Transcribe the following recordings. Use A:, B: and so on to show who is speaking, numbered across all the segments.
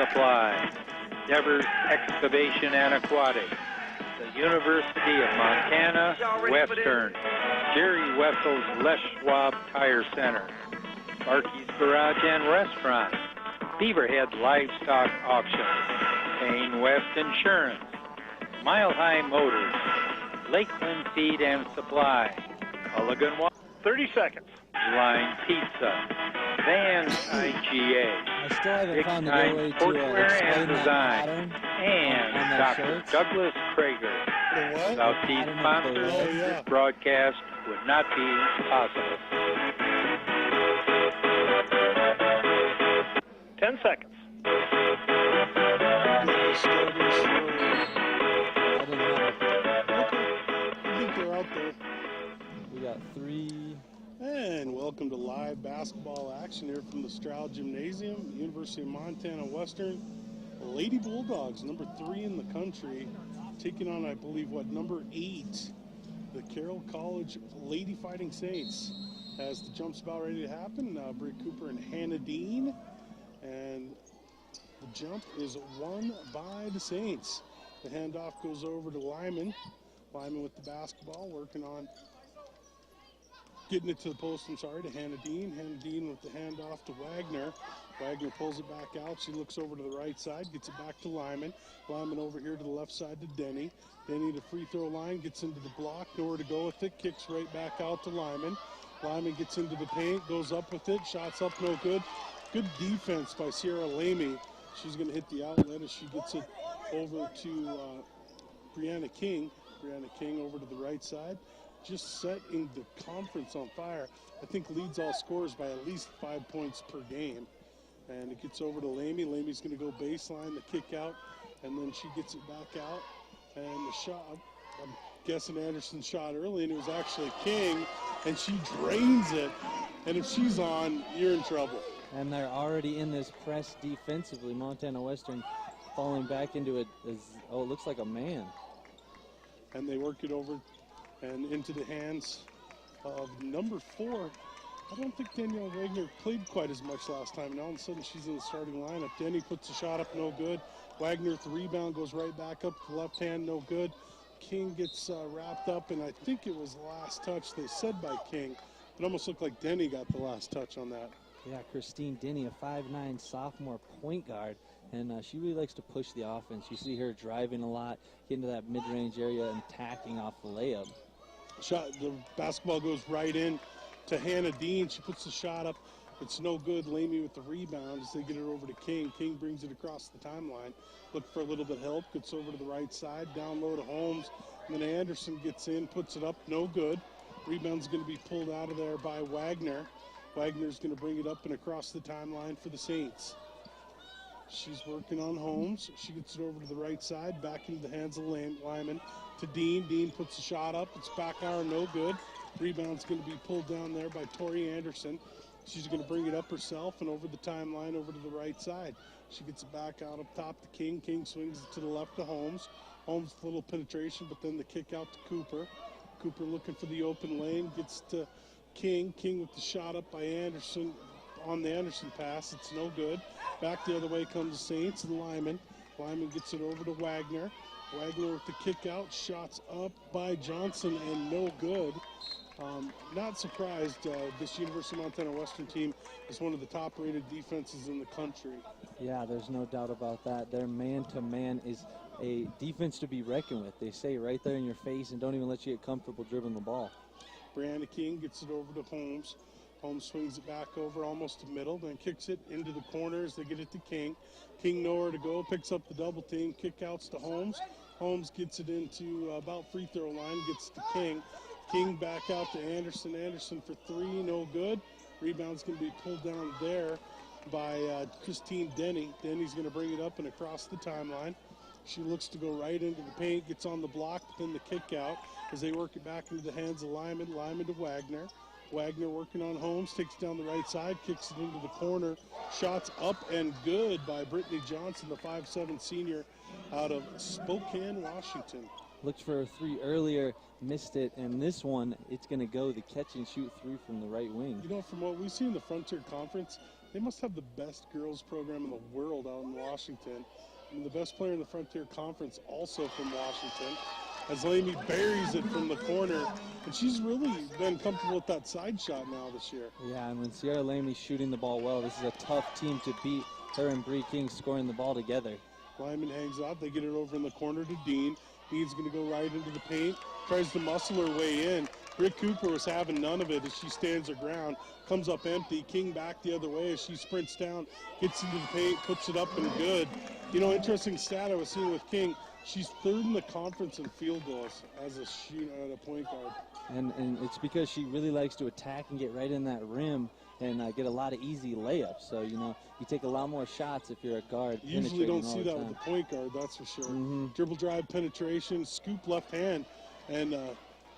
A: Supply, Devers Excavation and Aquatics, the University of Montana Western, Jerry Wessel's Les Schwab Tire Center, Sparky's Garage and Restaurant, Beaverhead Livestock Auction, Payne West Insurance, Mile High Motors, Lakeland Feed and Supply, Mulligan Water,
B: 30 seconds.
A: Line Pizza, Vans IGA,
C: I still haven't
A: Big
C: found the
A: Time
C: way to
A: Footwear
C: explain
A: and
C: that
A: Design,
C: pattern
A: and
C: on their
A: Dr.
C: shirts.
A: Douglas Krager.
D: The what?
A: Without these
C: I don't know
A: sponsors,
C: if they
D: will.
A: this broadcast would not be possible.
B: 10 seconds.
C: I didn't have
D: I think they're out there.
C: it. We got 3.
D: And welcome to live basketball action here from the Straugh Gymnasium, University of Montana Western. Lady Bulldogs, number 3 in the country, taking on, I believe, number 8, the Carroll College Lady Fighting Saints. As the jump's about ready to happen, Brie Cooper and Hannah Dean. And the jump is won by the Saints. The handoff goes over to Lyman. Lyman with the basketball, working on getting it to the post, to Hannah Dean. Hannah Dean with the handoff to Wagner. Wagner pulls it back out. She looks over to the right side, gets it back to Lyman. Lyman over here to the left side to Denny. Denny to free throw line, gets into the block, nowhere to go with it, kicks right back out to Lyman. Lyman gets into the paint, goes up with it, shots up, no good. Good defense by Sierra Lamy. She's going to hit the outlet as she gets it over to Brianna King. Brianna King over to the right side. Just setting the conference on fire. I think leads all scorers by at least 5 points per game. And it gets over to Lamy. Lamy's going to go baseline, the kick out, and then she gets it back out. And the shot, I'm guessing Anderson shot early, and it was actually King, and she drains it. And if she's on, you're in trouble.
C: And they're already in this press defensively. Montana Western falling back into it. It looks like a man.
D: And they work it over and into the hands of number 4. I don't think Danielle Wagner played quite as much last time, and all of a sudden she's in the starting lineup. Denny puts the shot up, no good. Wagner with the rebound goes right back up to the left hand, no good. King gets wrapped up, and I think it was the last touch, they said by King. It almost looked like Denny got the last touch on that.
C: Yeah, Christine Denny, a 5'9" sophomore point guard, and she really likes to push the offense. You see her driving a lot, getting to that mid-range area and tacking off the layup.
D: The basketball goes right in to Hannah Dean. She puts the shot up. It's no good. Lamy with the rebound as they get it over to King. King brings it across the timeline. Look for a little bit of help. Gets over to the right side. Down low to Holmes. And then Anderson gets in, puts it up. No good. Rebound's going to be pulled out of there by Wagner. Wagner's going to bring it up and across the timeline for the Saints. She's working on Holmes. She gets it over to the right side. Back into the hands of Lyman to Dean. Dean puts the shot up. It's back iron, no good. Rebound's going to be pulled down there by Tori Anderson. She's going to bring it up herself and over the timeline over to the right side. She gets it back out up top to King. King swings it to the left to Holmes. Holmes with a little penetration, but then the kick out to Cooper. Cooper looking for the open lane. Gets to King. King with the shot up by Anderson on the Anderson pass. It's no good. Back the other way comes the Saints and Lyman. Lyman gets it over to Wagner. Wagner with the kick out. Shots up by Johnson and no good. Not surprised, this University of Montana Western team is one of the top-rated defenses in the country.
C: Yeah, there's no doubt about that. Their man-to-man is a defense to be reckoned with. They say right there in your face and don't even let you get comfortable dribbling the ball.
D: Brianna King gets it over to Holmes. Holmes swings it back over almost to middle, then kicks it into the corner as they get it to King. King nowhere to go, picks up the double team, kick outs to Holmes. Holmes gets it into about free throw line, gets to King. King back out to Anderson. Anderson for 3, no good. Rebound's going to be pulled down there by Christine Denny. Denny's going to bring it up and across the timeline. She looks to go right into the paint, gets on the block, but then the kick out as they work it back into the hands of Lyman. Lyman to Wagner. Wagner working on Holmes, takes it down the right side, kicks it into the corner. Shots up and good by Brittany Johnson, the 5'7" senior out of Spokane, Washington.
C: Looked for a 3 earlier, missed it, and this one, it's going to go the catch and shoot 3 from the right wing.
D: You know, from what we see in the Frontier Conference, They must have the best girls program in the world out in Washington. And the best player in the Frontier Conference also from Washington, as Lamy buries it from the corner. And she's really been comfortable with that side shot now this year.
C: Yeah, and when Sierra Lamey's shooting the ball well, this is a tough team to beat. Her and Bree King scoring the ball together.
D: Lyman hangs out. They get it over in the corner to Dean. Dean's going to go right into the paint. Tries to muscle her way in. Britt Cooper was having none of it as she stands her ground. Comes up empty. King back the other way as she sprints down. Gets into the paint. Puts it up and good. You know, interesting stat I was seeing with King. She's third in the conference in field goals as a point guard.
C: And it's because she really likes to attack and get right in that rim and get a lot of easy layups. So, you know, you take a lot more shots if you're a guard.
D: You usually don't see that with the point guard, that's for sure. Dribble drive, penetration, scoop left hand. And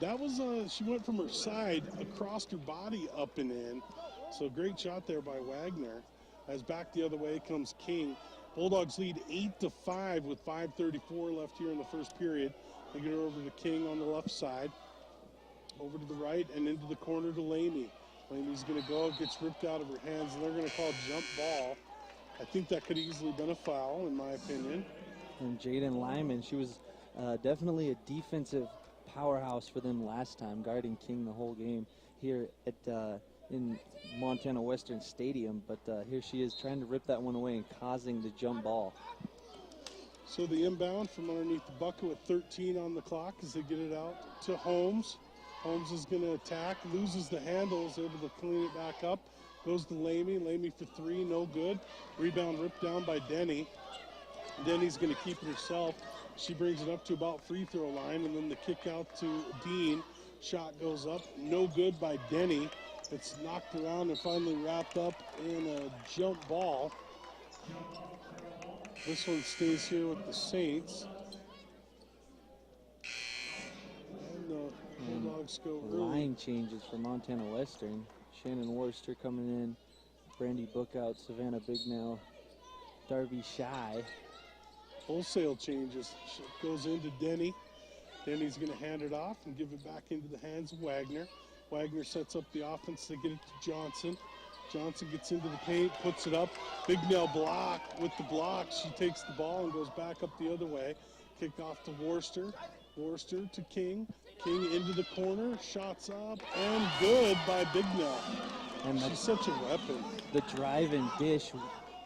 D: that was, she went from her side across her body up and in. So great shot there by Wagner. As back the other way comes King. Bulldogs lead 8-5 with 5:34 left here in the first period. They get it over to King on the left side. Over to the right and into the corner to Lamy. Lamy's going to go, gets ripped out of her hands, and they're going to call jump ball. I think that could easily been a foul, in my opinion.
C: And Jaden Lyman, she was definitely a defensive powerhouse for them last time, guarding King the whole game here at in Montana Western Stadium. But here she is trying to rip that one away and causing the jump ball.
D: So the inbound from underneath the bucket with 13 on the clock as they get it out to Holmes. Holmes is going to attack, loses the handle, is able to clean it back up. Goes to Lamy. Lamy for three, no good. Rebound ripped down by Denny. Denny's going to keep it herself. She brings it up to about free throw line, and then the kick out to Dean. Shot goes up, no good by Denny. It's knocked around and finally wrapped up in a jump ball. This one stays here with the Saints. And the Bulldogs go early.
C: Line changes for Montana Western. Shannon Worcester coming in. Brandy Bookout, Savannah Bignell, Darby Shy.
D: Wholesale changes. Goes into Denny. Denny's going to hand it off and give it back into the hands of Wagner. Wagner sets up the offense. They get it to Johnson. Johnson gets into the paint, puts it up. Bignell block with the block. She takes the ball and goes back up the other way. Kick off to Worcester. Worcester to King. King into the corner. Shots up and good by Bignell. And she's such a weapon.
C: The drive and dish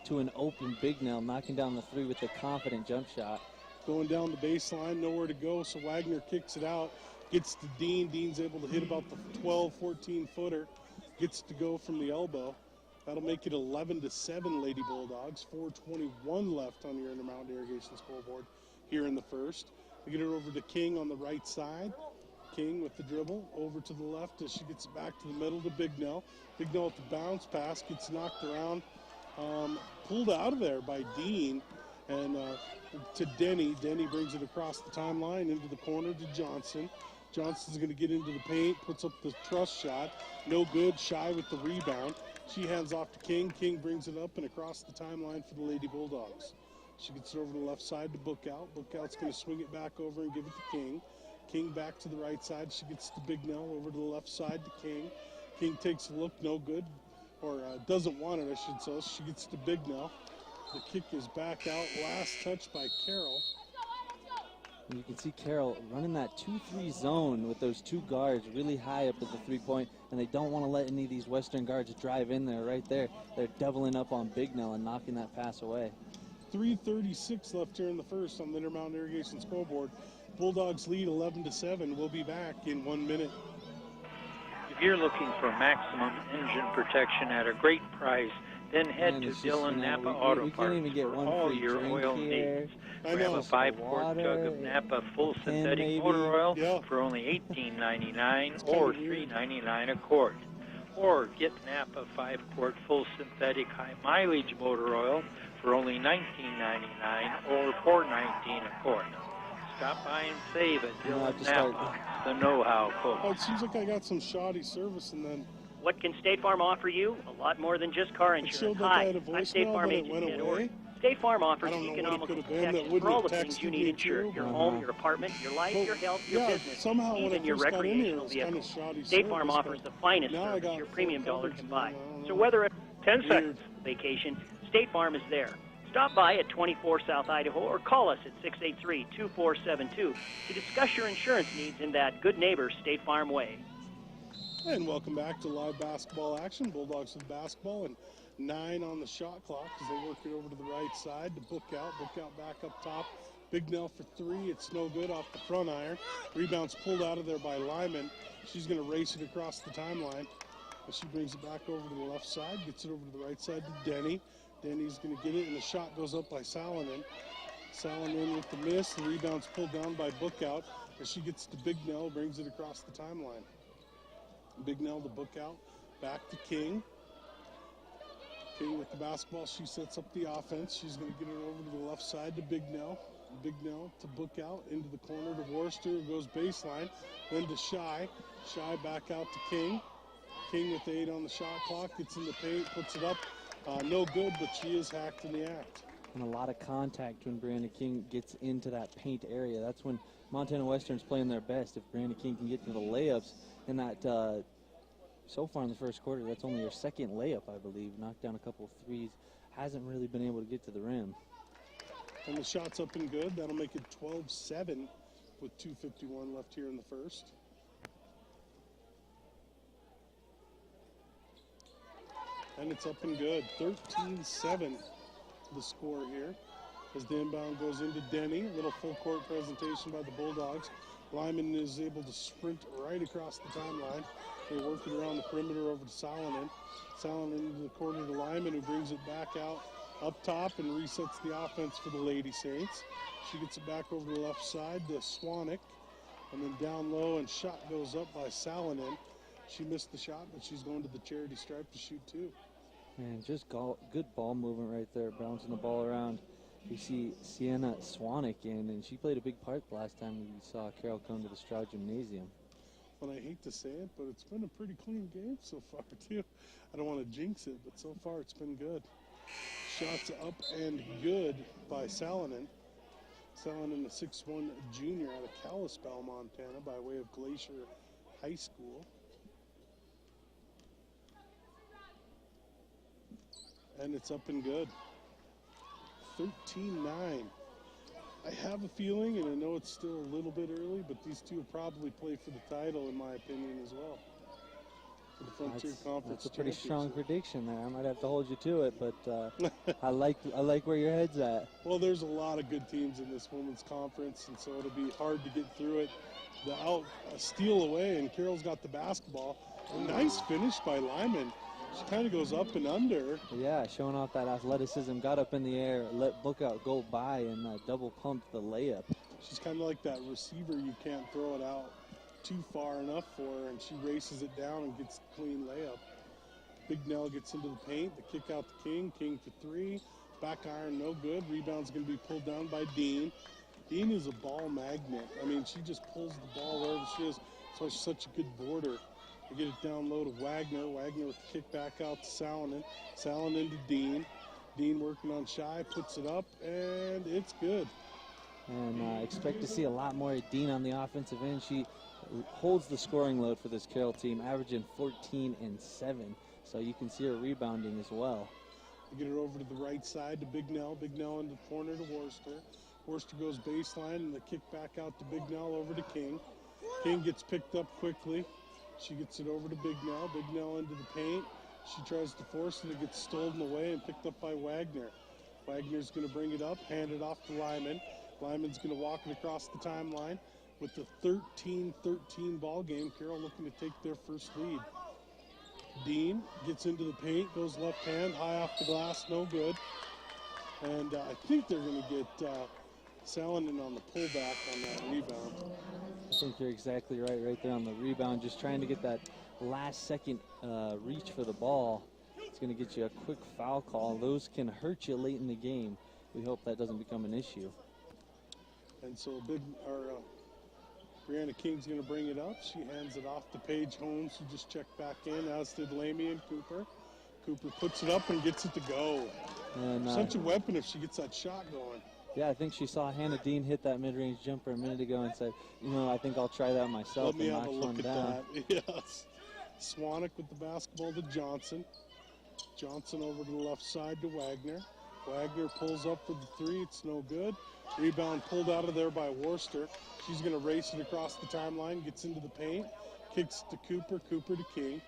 C: to an open Bignell, knocking down the three with a confident jump shot.
D: Going down the baseline, nowhere to go, so Wagner kicks it out. Gets to Dean. Dean's able to hit about the 12, 14-footer. Gets to go from the elbow. That'll make it 11-7, Lady Bulldogs. 4:21 left on your Intermountain Irrigation scoreboard here in the first. We get it over to King on the right side. King with the dribble over to the left as she gets it back to the middle to Bignell. Bignell with the bounce pass, gets knocked around. Pulled out of there by Dean. And to Denny. Denny brings it across the timeline into the corner to Johnson. Johnson's going to get into the paint, puts up the trust shot. No good. Shy with the rebound. She hands off to King. King brings it up and across the timeline for the Lady Bulldogs. She gets it over to the left side to Bookout. Bookout's going to swing it back over and give it to King. King back to the right side. She gets to Bignell over to the left side to King. King takes a look. No good. Or doesn't want it, I should say. She gets to Bignell. The kick is back out. Last touch by Carroll.
C: And you can see Carroll running that 2-3 zone with those two guards really high up at the three-point, and they don't want to let any of these Western guards drive in there right there. They're doubling up on Bignell and knocking that pass away.
D: 3:36 left here in the first on the Intermountain Irrigation scoreboard. Bulldogs lead 11-7. We'll be back in 1 minute.
A: If you're looking for maximum engine protection at a great price, then head
C: Man,
A: to
C: it's just,
A: Dillon
C: you know,
A: Napa
C: we
A: Auto
C: can't
A: Parts
C: even get
A: for
C: one
A: all
C: free
A: your
C: drink
A: oil
C: here.
A: needs.
D: I
A: Grab
D: know.
A: a 5-quart jug of Napa full synthetic
C: maybe.
A: motor oil
D: Yeah.
A: for only $18.99 or $3.99 a quart. Or get Napa 5-quart full synthetic high mileage motor oil for only $19.99 or $4.19 a quart. Stop by and save at
C: You'll
A: Dillon
C: have to start-
A: Napa, the know-how
D: Oh,
A: folks.
D: it seems like I got some shoddy service and then
B: What can State Farm offer you? A lot more than just car
D: it
B: insurance.
D: showed like I
B: Hi,
D: had a
B: I'm State
D: voicemail,
B: Farm
D: but it
B: agent
D: went
B: Ted
D: away.
B: Orr. State Farm offers
D: I don't know what it
B: economical
D: could have been that
B: protection
D: wouldn't
B: for all
D: have
B: the things
D: texted
B: you
D: me
B: need insured.
D: too.
B: Your
C: Uh-huh.
B: home, your apartment, your life,
D: Well,
B: your health, your
D: yeah,
B: business,
D: somehow when I
B: even your
D: first got in here, it
B: recreational
D: was kind of
B: vehicle.
D: shoddy
B: State Farm
D: service,
B: offers
D: but
B: the finest
D: now I
B: service
D: got
B: your
D: full
B: premium dollar
D: coverage
B: can
D: now,
B: buy.
D: I don't
B: So
D: know.
B: whether it's
A: 10 seconds.
B: Vacation. State Farm is there. Stop by at 24 South Idaho or call us at 683-2472 to discuss your insurance needs in that good neighbor State Farm way.
D: And welcome back to live basketball action. Bulldogs with basketball and 9 on the shot clock as they work it over to the right side to book out back up top. Big Nell for 3. It's no good off the front iron. Rebound's pulled out of there by Lyman. She's going to race it across the timeline. And she brings it back over to the left side, gets it over to the right side to Denny. Denny's going to get it, and the shot goes up by Salonen. Salonen with the miss. The rebound's pulled down by Bookout. As she gets to Big Nell, brings it across the timeline. Big Nell to Bookout. Back to King. King with the basketball. She sets up the offense. She's going to get it over to the left side to Big Nell. Big Nell to Bookout. Into the corner to Worcester, who goes baseline. Then to Shy. Shy back out to King. King with 8 on the shot clock. Gets in the paint, puts it up. No good, but she is hacked in the act.
C: And a lot of contact when Brianna King gets into that paint area. That's when Montana Western's playing their best. If Brianna King can get to the layups, and that so far in the first quarter, that's only her second layup, I believe. Knocked down a couple of threes. Hasn't really been able to get to the rim.
D: And the shot's up and good. That'll make it 12-7 with 2:51 left here in the first. And it's up and good. 13-7 the score here. As the inbound goes into Denny. Little full court presentation by the Bulldogs. Lyman is able to sprint right across the timeline. They work it around the perimeter over to Salonen. Salonen into the corner to Lyman, who brings it back out up top and resets the offense for the Lady Saints. She gets it back over to the left side to Swanek. And then down low, and shot goes up by Salonen. She missed the shot, but she's going to the charity stripe to shoot 2.
C: And just good ball movement right there, bouncing the ball around. You see Sienna Swanek in, and she played a big part the last time we saw Carroll come to the Straugh Gymnasium.
D: Well, I hate to say it, but it's been a pretty clean game so far, too. I don't want to jinx it, but so far it's been good. Shots up and good by Salonen. Salonen, a 6'1" junior out of Kalispell, Montana, by way of Glacier High School. And it's up and good. 13-9. I have a feeling, and I know it's still a little bit early, but these two will probably play for the title, in my opinion, as well. For the Frontier Conference.
C: That's a pretty strong prediction there. I might have to hold you to it, but I like where your head's at.
D: Well, there's a lot of good teams in this women's conference, and so it'll be hard to get through it. The steal away, and Carroll's got the basketball. A nice finish by Lyman. She kind of goes up and under.
C: Yeah, showing off that athleticism. Got up in the air, let Bookout go by, and double pumped the layup.
D: She's kind of like that receiver. You can't throw it out too far enough for her, and she races it down and gets a clean layup. Big Nell gets into the paint. The kick out to King. King for 3. Back iron, no good. Rebound's going to be pulled down by Dean. Dean is a ball magnet. I mean, she just pulls the ball wherever she is. That's why she's such a good boarder. They get it down low to Wagner. Wagner with the kick back out to Salonen. Salonen to Dean. Dean working on Shy, puts it up, and it's good.
C: And expect to see a lot more of Dean on the offensive end. She holds the scoring load for this Carroll team, averaging 14 and 7. So you can see her rebounding as well.
D: They get it over to the right side to Big Nell. Big Nell into the corner to Worcester. Worcester goes baseline, and the kick back out to Big Nell over to King. King gets picked up quickly. She gets it over to Big Nell. Big Nell into the paint. She tries to force it. It gets stolen away and picked up by Wagner. Wagner's going to bring it up, hand it off to Lyman. Lyman's going to walk it across the timeline. With the 13-13 ball game, Carroll looking to take their first lead. Dean gets into the paint, goes left hand, high off the glass, no good. And I think they're going to get Salonen on the pullback on that rebound.
C: I think you're exactly right there on the rebound. Just trying to get that last second reach for the ball. It's going to get you a quick foul call. Those can hurt you late in the game. We hope that doesn't become an issue.
D: And so Brianna King's going to bring it up. She hands it off to Paige Holmes, who just checked back in, as did Lamian Cooper. Cooper puts it up and gets it to go. And, such a weapon if she gets that shot going.
C: Yeah, I think she saw Hannah Dean hit that mid-range jumper a minute ago and said, I think I'll try that myself.
D: Let me
C: and
D: have a
C: knock
D: look
C: one
D: at
C: down.
D: that. Yes. Swanek with the basketball to Johnson. Johnson over to the left side to Wagner. Wagner pulls up for the three. It's no good. Rebound pulled out of there by Worcester. She's going to race it across the timeline, gets into the paint, kicks it to Cooper, Cooper to King.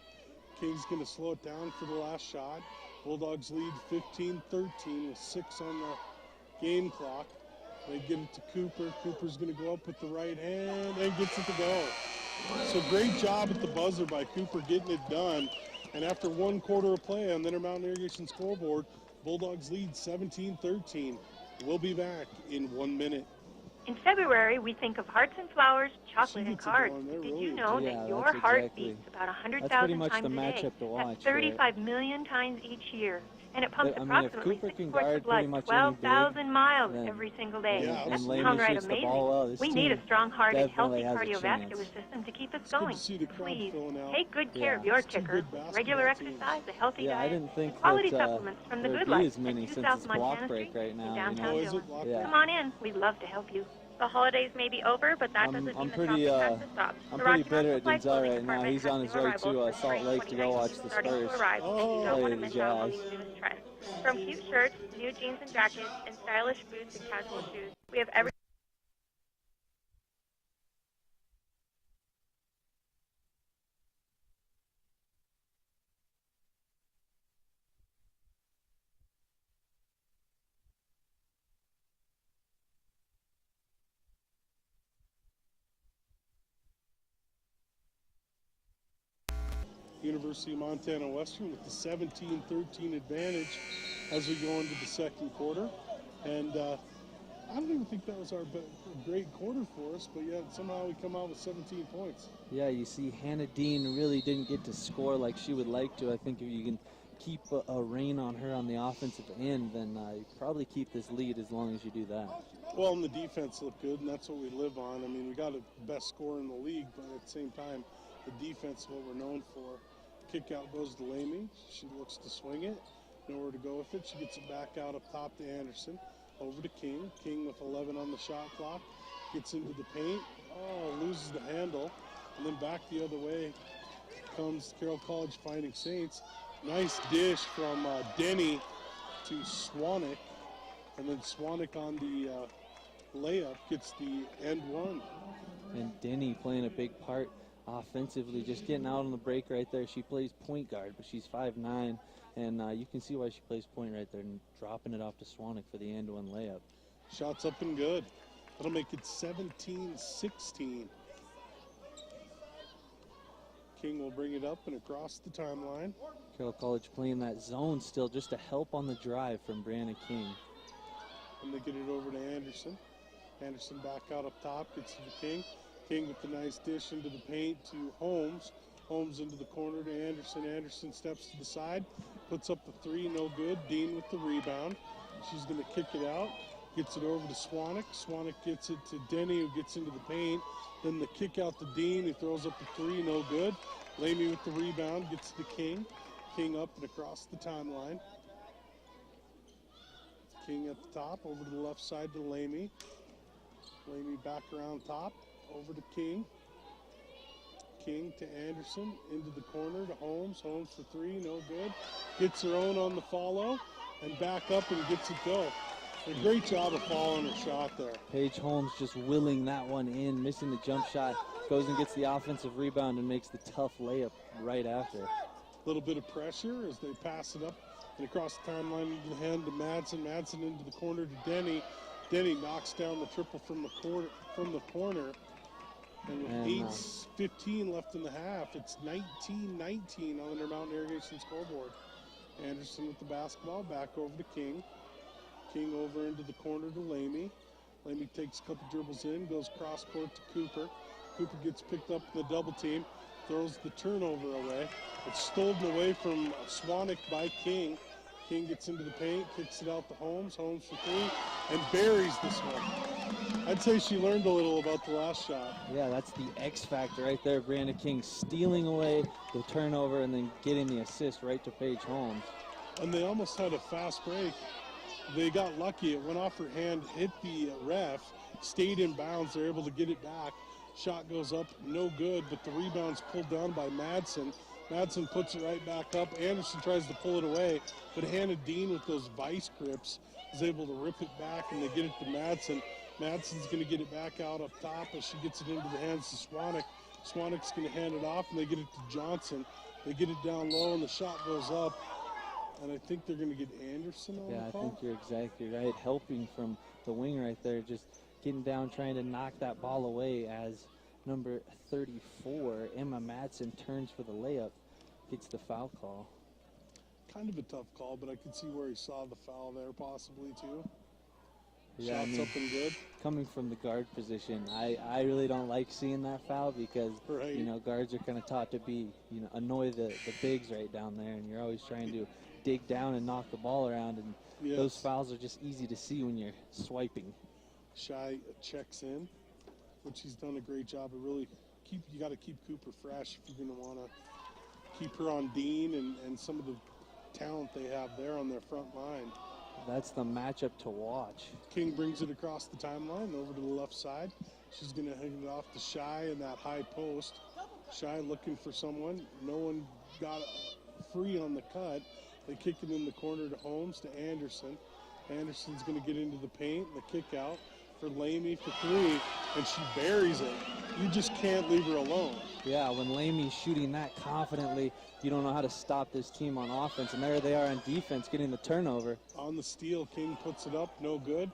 D: King's going to slow it down for the last shot. Bulldogs lead 15-13 with 6 on the game clock. They get it to Cooper. Cooper's going to go up with the right hand and gets it to go. So great job at the buzzer by Cooper getting it done. And after 1 quarter of play on the Intermountain Irrigation scoreboard, Bulldogs lead 17-13. We'll be back in 1 minute.
E: In February, we think of hearts and flowers, chocolate and cards. Did you know that your heart beats about 100,000 times a day? That's 35 million times each year. And it pumps approximately 6 quarts of blood 12,000 miles every single day. That's downright amazing. We need a strong heart and healthy cardiovascular system to keep us going. Please, take good care of your kicker. Regular exercise, a healthy diet, and quality supplements from the Good Life at 2 South Montana Street in downtown Dillon. Come on in. We'd love to help you. The holidays may be over, but that doesn't mean the shopping has to stop.
C: I'm pretty bitter at Denzel right now. He's on his way to Salt Lake to go watch the Spurs play the Jazz.
E: From cute shirts, new jeans and jackets, and stylish boots and casual shoes, we have every.
D: University of Montana Western with the 17-13 advantage as we go into the second quarter. And I don't even think that was our great quarter for us, but yet somehow we come out with 17 points.
C: Yeah, you see Hannah Dean really didn't get to score like she would like to. I think if you can keep a rein on her on the offensive end, then you probably keep this lead as long as you do that.
D: Well, and the defense looked good, and that's what we live on. I mean, we got a best scorer in the league, but at the same time, the defense is what we're known for. Kick out goes to Lamy. She looks to swing it. Nowhere to go with it. She gets it back out up top to Anderson. Over to King. King with 11 on the shot clock. Gets into the paint. Oh, loses the handle. And then back the other way comes Carroll College Fighting Saints. Nice dish from Denny to Swanek. And then Swanek on the layup gets the end one.
C: And Denny playing a big part offensively, just getting out on the break right there. She plays point guard, but she's 5'9", and you can see why she plays point right there and dropping it off to Swanek for the end-one layup.
D: Shots up and good. That'll make it 17-16. King will bring it up and across the timeline.
C: Carroll College playing that zone still just to help on the drive from Brianna King.
D: And they get it over to Anderson. Anderson back out up top, gets to the King. King with the nice dish into the paint to Holmes. Holmes into the corner to Anderson. Anderson steps to the side, puts up the three, no good. Dean with the rebound. She's going to kick it out. Gets it over to Swanek. Swanek gets it to Denny, who gets into the paint. Then the kick out to Dean, who throws up the three, no good. Lamy with the rebound, gets to King. King up and across the timeline. King at the top, over to the left side to Lamy. Lamy back around top. Over to King. King to Anderson. Into the corner to Holmes. Holmes for three. No good. Gets her own on the follow. And back up and gets it go. A great job of following her shot there.
C: Paige Holmes just willing that one in. Missing the jump shot. Goes and gets the offensive rebound and makes the tough layup right after.
D: A little bit of pressure as they pass it up. And across the timeline into the hand to Madsen. Madsen into the corner to Denny. Denny knocks down the triple from the corner. And with 8:15 left in the half, it's 19-19 on the Intermountain Irrigation scoreboard. Anderson with the basketball, back over to King. King over into the corner to Lamy. Lamy takes a couple dribbles in, goes cross court to Cooper. Cooper gets picked up in the double team, throws the turnover away. It's stolen away from Swanek by King. King gets into the paint, kicks it out to Holmes. Holmes for three, and buries this one. I'd say she learned a little about the last shot.
C: Yeah, that's the X factor right there. Brianna King stealing away the turnover and then getting the assist right to Paige Holmes.
D: And they almost had a fast break. They got lucky. It went off her hand, hit the ref, stayed in bounds. They're able to get it back. Shot goes up, no good, but the rebound's pulled down by Madsen. Madsen puts it right back up. Anderson tries to pull it away, but Hannah Dean with those vice grips is able to rip it back, and they get it to Madsen. Madsen's going to get it back out up top as she gets it into the hands of Swanek. Swanek's going to hand it off, and they get it to Johnson. They get it down low, and the shot goes up. And I think they're going to get Anderson on the call.
C: I think you're exactly right. Helping from the wing right there, just getting down, trying to knock that ball away as number 34, Emma Madsen, turns for the layup, gets the foul call.
D: Kind of a tough call, but I could see where he saw the foul there possibly too.
C: Yeah,
D: Shots up and good.
C: Coming from the guard position, I really don't like seeing that foul because, you know, guards are kind of taught to be, you know, annoy the bigs right down there, and you're always trying to dig down and knock the ball around, and those fouls are just easy to see when you're swiping.
D: Shy checks in, which he's done a great job of really you got to keep Cooper fresh if you're going to want to keep her on Dean and some of the talent they have there on their front line.
C: That's the matchup to watch.
D: King brings it across the timeline over to the left side. She's going to hand it off to Shy in that high post. Shy looking for someone. No one got free on the cut. They kick it in the corner to Holmes, to Anderson. Anderson's going to get into the paint, the kick out for Lamy for three, and she buries it. You just can't leave her alone.
C: Yeah, when Lamy's shooting that confidently, you don't know how to stop this team on offense, and there they are on defense getting the turnover.
D: On the steal, King puts it up, no good.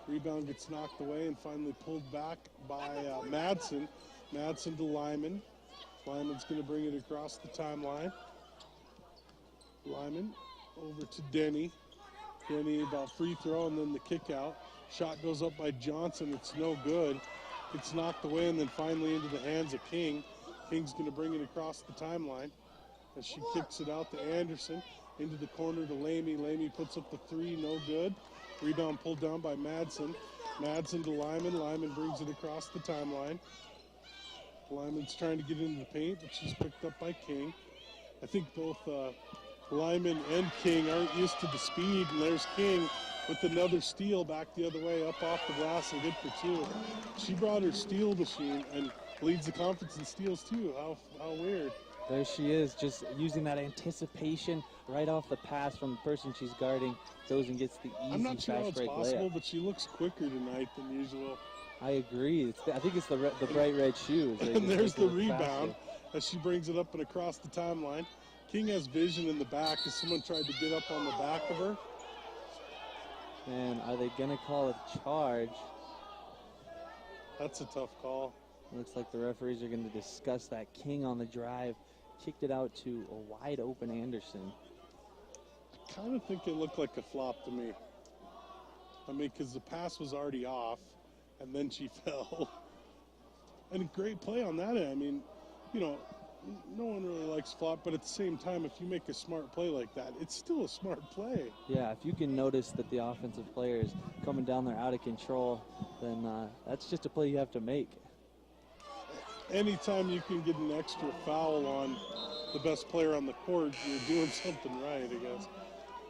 D: Rebound gets knocked away and finally pulled back by Madsen. Madsen to Lyman. Lyman's going to bring it across the timeline. Lyman over to Denny. Denny about free throw and then the kick out. Shot goes up by Johnson. It's no good. It's knocked away and then finally into the hands of King. King's going to bring it across the timeline as she kicks it out to Anderson. Into the corner to Lamy. Lamy puts up the three, no good. Rebound pulled down by Madsen. Madsen to Lyman. Lyman brings it across the timeline. Lyman's trying to get into the paint, but she's picked up by King. I think both Lyman and King aren't used to the speed, and there's King with another steal back the other way, up off the glass and good for two. She brought her steal machine and leads the conference in steals too. How weird.
C: There she is, just using that anticipation right off the pass from the person she's guarding. Goes and gets the easy
D: I'm not sure how it's possible,
C: layup.
D: but she looks quicker tonight than usual.
C: I agree. I think it's the bright red shoes.
D: And there's the rebound as she brings it up and across the timeline. King has vision in the back as someone tried to get up on the back of her.
C: And are they going to call a charge?
D: That's a tough call.
C: Looks like the referees are going to discuss that. King on the drive. Kicked it out to a wide open Anderson.
D: I kind of think it looked like a flop to me. I mean, because the pass was already off, and then she fell. And a great play on that end. I mean, you know, no one really likes flop, but at the same time, if you make a smart play like that, it's still a smart play.
C: Yeah, if you can notice that the offensive player is coming down there out of control, then that's just a play you have to make.
D: Anytime you can get an extra foul on the best player on the court, you're doing something right, I guess.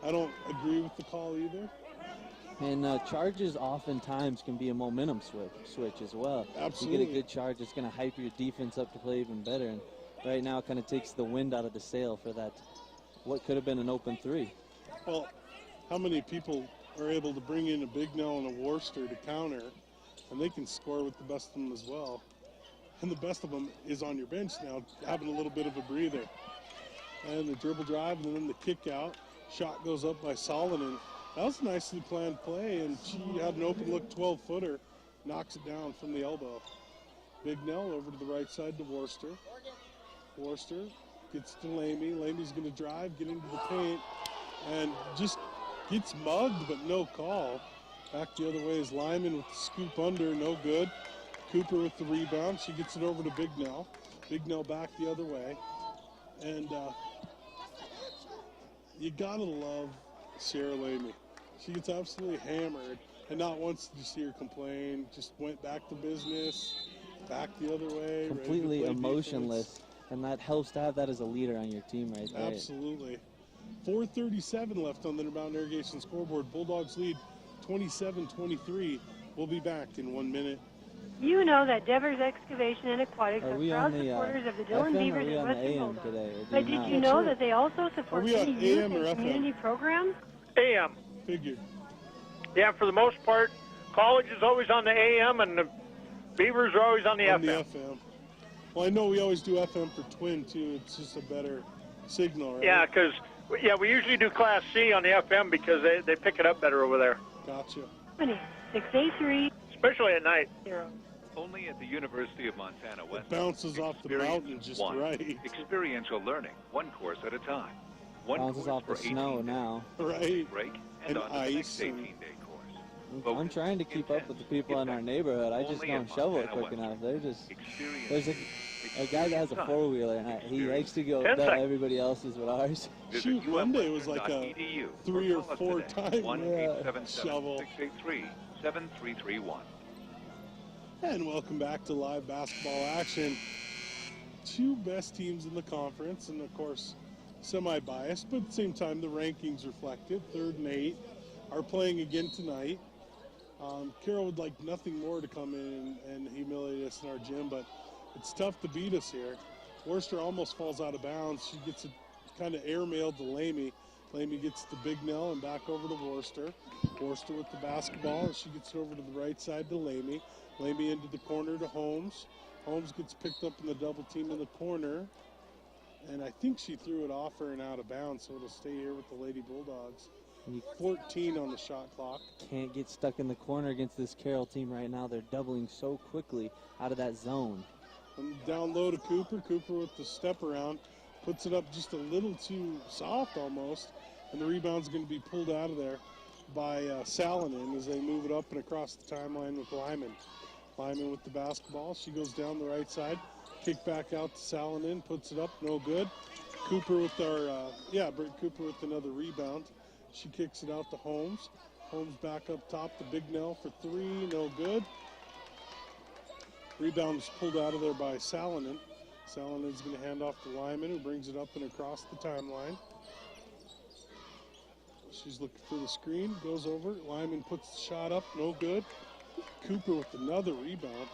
D: I don't agree with the call either.
C: And charges oftentimes can be a momentum switch as well.
D: Absolutely.
C: You get a good charge, it's going to hype your defense up to play even better. And right now it kind of takes the wind out of the sail for that, what could have been an open three.
D: Well, how many people are able to bring in a Bignell and a Worcester to counter, and they can score with the best of them as well. And the best of them is on your bench now, having a little bit of a breather. And the dribble drive, and then the kick out. Shot goes up by Solonen. That was a nicely planned play, and she had an open look 12-footer, knocks it down from the elbow. Bignell over to the right side to Worcester. Worcester gets to Lamy. Lamy's going to drive, get into the paint, and just gets mugged, but no call. Back the other way is Lyman with the scoop under, no good. Cooper with the rebound. She gets it over to Bignell. Bignell back the other way. And you got to love Sierra Lamy. She gets absolutely hammered, and not once did you see her complain. Just went back to business, back the other way.
C: Completely emotionless, defense. And that helps to have that as a leader on your team right there.
D: Absolutely. 4:37 left on the Intermountain Irrigation scoreboard. Bulldogs lead 27-23. We'll be back in 1 minute.
E: You know that Devers Excavation and Aquatics are proud
C: the,
E: supporters of the Dillon
C: FM,
E: Beavers and Western
C: Bulldogs.
E: Today, but did you know that they also support many youth and community programs?
A: AM.
D: Figured.
A: Yeah, for the most part, college is always on the AM and the Beavers are always on the FM.
D: The FM. Well, I know we always do FM for Twin, too. It's just a better signal, right?
A: Yeah, because we usually do Class C on the FM because they pick it up better over there.
D: Gotcha.
E: 683.
A: Especially at night.
E: 0.
F: Only at the University of Montana West.
D: It bounces off the mountain just right.
F: Experiential learning, one course at a time. One
C: bounces off the snow now.
D: Right.
F: Break and on
D: ice.
F: The next 18-day course.
C: I'm trying to keep up with the people in our neighborhood. I just don't shovel it quick enough. They're just. There's a guy that has a four-wheeler, and he likes to go bet everybody else's with ours.
D: Shoot, one day was like a 3 or 4 time shovel.
F: 683-7331.
D: And welcome back to live basketball action. 2 best teams in the conference, and of course, semi-biased, but at the same time, the rankings reflect it. 3rd and 8 are playing again tonight. Carroll would like nothing more to come in and humiliate us in our gym, but it's tough to beat us here. Worcester almost falls out of bounds. She gets it kind of airmailed to Lamy. Lamy gets to Big Nell and back over to Worcester. Worcester with the basketball, and she gets it over to the right side to Lamy. Lamy into the corner to Holmes. Holmes gets picked up in the double team in the corner. And I think she threw it off her and out of bounds, so it'll stay here with the Lady Bulldogs. 14 on the shot clock.
C: Can't get stuck in the corner against this Carroll team right now. They're doubling so quickly out of that zone.
D: And down low to Cooper. Cooper with the step around. Puts it up just a little too soft almost. And the rebound's going to be pulled out of there by Salonen as they move it up and across the timeline with Lyman. Lyman with the basketball. She goes down the right side. Kick back out to Salonen. Puts it up. No good. Cooper with our, Britt Cooper with another rebound. She kicks it out to Holmes. Holmes back up top to Big Nell for 3. No good. Rebound is pulled out of there by Salonen. Salonen's going to hand off to Lyman, who brings it up and across the timeline. She's looking for the screen, goes over. Lyman puts the shot up, no good. Cooper with another rebound.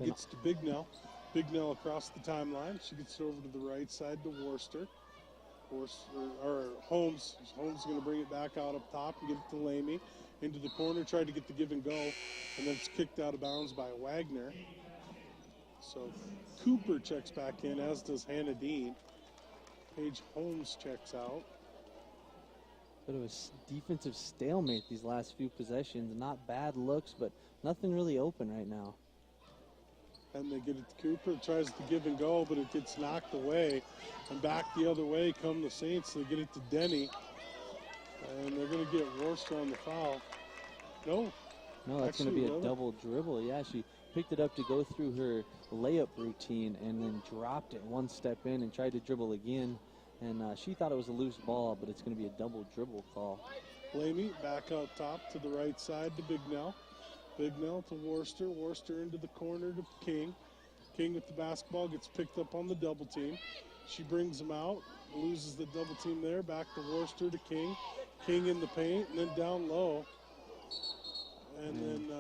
D: Gets to Big Nell. Big Nell across the timeline. She gets it over to the right side to Worcester. Holmes. Holmes is going to bring it back out up top and give it to Lamy. Into the corner, tried to get the give and go, and then it's kicked out of bounds by Wagner. So Cooper checks back in, as does Hannah Dean. Paige Holmes checks out.
C: But it was defensive stalemate these last few possessions. Not bad looks, but nothing really open right now.
D: And they get it to Cooper, tries to give and go, but it gets knocked away. And back the other way come the Saints. They get it to Denny. And they're going to get Worcester on the foul. No,
C: that's going to be a double dribble. Yeah, she picked it up to go through her layup routine and then dropped it one step in and tried to dribble again. And she thought it was a loose ball, but it's going to be a double dribble call.
D: Lamy back out top to the right side to Big Nell. Big Nell to Worcester. Worcester into the corner to King. King with the basketball gets picked up on the double team. She brings him out, loses the double team there. Back to Worcester to King. King in the paint and then down low. And then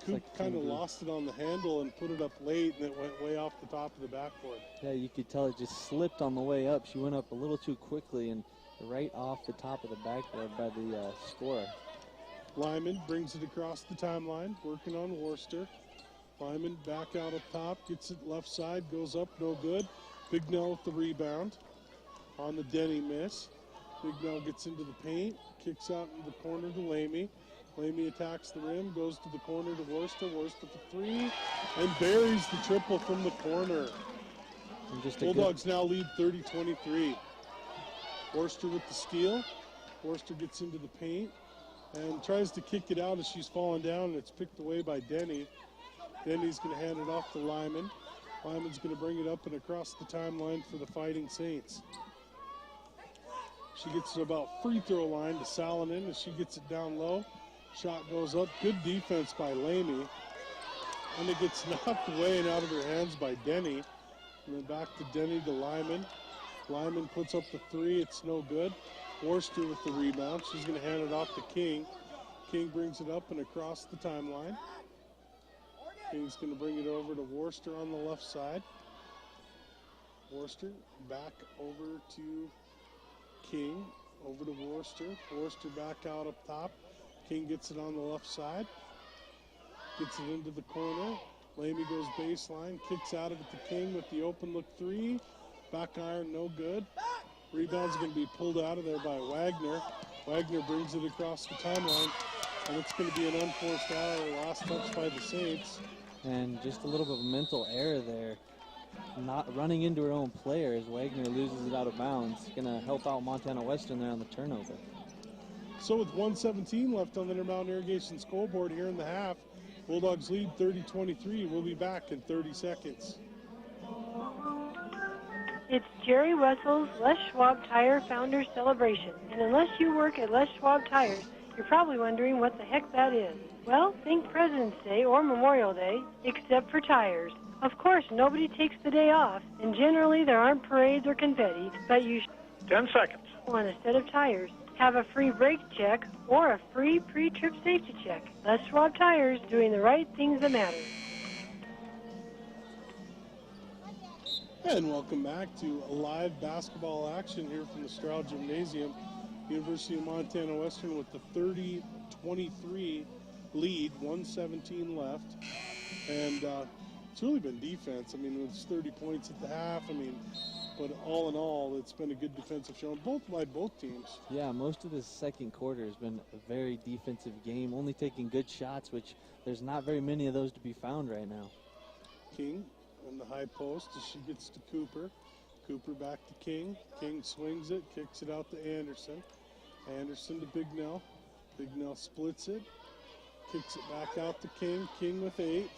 D: Coop kind of lost it on the handle and put it up late, and it went way off the top of the backboard.
C: Yeah, you could tell it just slipped on the way up. She went up a little too quickly and right off the top of the backboard by the scorer.
D: Lyman brings it across the timeline, working on Worcester. Lyman back out up top, gets it left side, goes up, no good. Big Nell with the rebound on the Denny miss. Big Nell gets into the paint, kicks out into the corner to Lamy. Lamy attacks the rim, goes to the corner to Worcester. Worcester for 3, and buries the triple from the corner. Bulldogs now lead 30-23. Worcester with the steal. Worcester gets into the paint and tries to kick it out as she's falling down, and it's picked away by Denny. Denny's going to hand it off to Lyman. Lyman's going to bring it up and across the timeline for the Fighting Saints. She gets it about free throw line to Salonen as she gets it down low. Shot goes up. Good defense by Lamy. And it gets knocked away and out of her hands by Denny. And then back to Denny to Lyman. Lyman puts up the 3. It's no good. Worcester with the rebound. She's going to hand it off to King. King brings it up and across the timeline. King's going to bring it over to Worcester on the left side. Worcester back over to King, over to Worcester. Worcester back out up top. King gets it on the left side. Gets it into the corner. Lamy goes baseline, kicks out of it to King with the open look three. Back iron, no good. Rebound's going to be pulled out of there by Wagner. Wagner brings it across the timeline, and it's going to be an unforced error, last touch by the Saints.
C: And just a little bit of a mental error there. Not running into her own player as Wagner loses it out of bounds. Going to help out Montana Western there on the turnover.
D: So with 1:17 left on the Intermountain Irrigation scoreboard here in the half, Bulldogs lead 30-23. We'll be back in 30 seconds.
G: It's Jerry Wessel's Les Schwab Tire Founders Celebration. And unless you work at Les Schwab Tires, you're probably wondering what the heck that is. Well, think President's Day or Memorial Day, except for tires. Of course, nobody takes the day off, and generally there aren't parades or confetti, but you
A: 10 seconds.
G: Want a set of tires, have a free brake check, or a free pre-trip safety check. Les Schwab Tires, doing the right things that matter.
D: And welcome back to live basketball action here from the Straugh Gymnasium. University of Montana Western with the 30-23 lead, 1:17 left. And it's really been defense. I mean, it's 30 points at the half. I mean, but all in all, it's been a good defensive show by both teams.
C: Yeah, most of the second quarter has been a very defensive game, only taking good shots, which there's not very many of those to be found right now.
D: King on the high post as she gets to Cooper. Cooper back to King. King swings it, kicks it out to Anderson. Anderson to Bignell. Bignell splits it, kicks it back out to King. King with 8.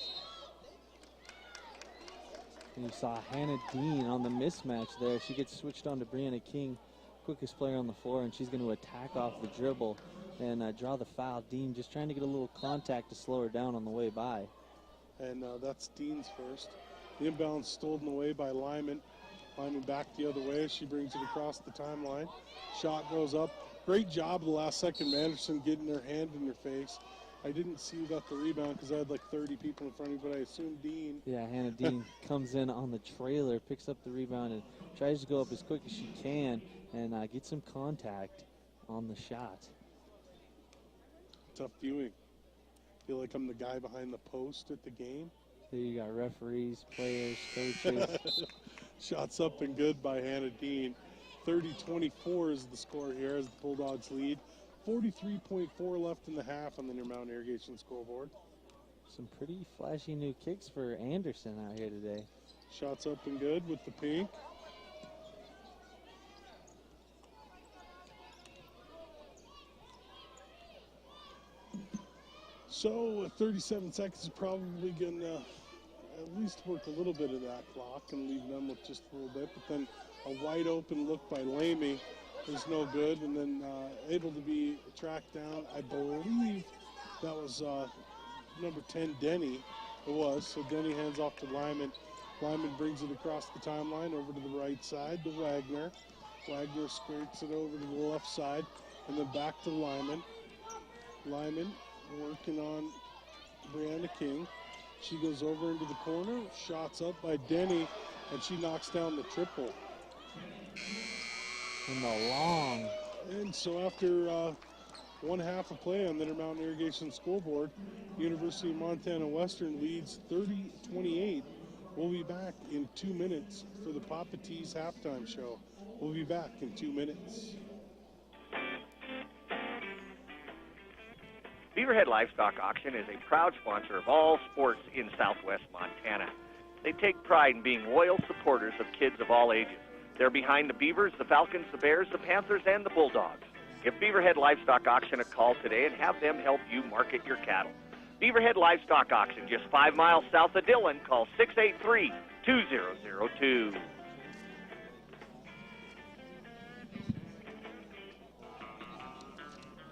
C: And you saw Hannah Dean on the mismatch there. She gets switched on to Brianna King, quickest player on the floor, and she's going to attack off the dribble and draw the foul. Dean just trying to get a little contact to slow her down on the way by.
D: And that's Dean's first. The inbound stolen away by Lyman. Lyman back the other way as she brings it across the timeline. Shot goes up. Great job the last second, Anderson getting her hand in her face. I didn't see who got the rebound because I had like 30 people in front of me, but I assume Dean.
C: Yeah, Hannah Dean comes in on the trailer, picks up the rebound, and tries to go up as quick as she can and get some contact on the shot.
D: Tough viewing. Feel like I'm the guy behind the post at the game.
C: There you got referees, players, coaches.
D: Shots up and good by Hannah Dean. 30-24 is the score here as the Bulldogs lead. 43.4 left in the half on the Intermountain Irrigation scoreboard.
C: Some pretty flashy new kicks for Anderson out here today.
D: Shots up and good with the pink. So 37 seconds is probably going to at least work a little bit of that clock and leave them with just a little bit. But then a wide open look by Lamy was no good, and then able to be tracked down. I believe that was number 10, Denny. It was. So Denny hands off to Lyman. Lyman brings it across the timeline over to the right side to Wagner. Wagner skirts it over to the left side and then back to Lyman. Lyman working on Brianna King. She goes over into the corner, shots up by Denny, and she knocks down the triple.
C: And the long.
D: And so after one half of play on the Intermountain Irrigation scoreboard, University of Montana Western leads 30-28. We'll be back in 2 minutes for the Papa T's halftime show. We'll be back in 2 minutes.
H: Beaverhead Livestock Auction is a proud sponsor of all sports in southwest Montana. They take pride in being loyal supporters of kids of all ages. They're behind the Beavers, the Falcons, the Bears, the Panthers, and the Bulldogs. Give Beaverhead Livestock Auction a call today and have them help you market your cattle. Beaverhead Livestock Auction, just 5 miles south of Dillon. Call 683-2002.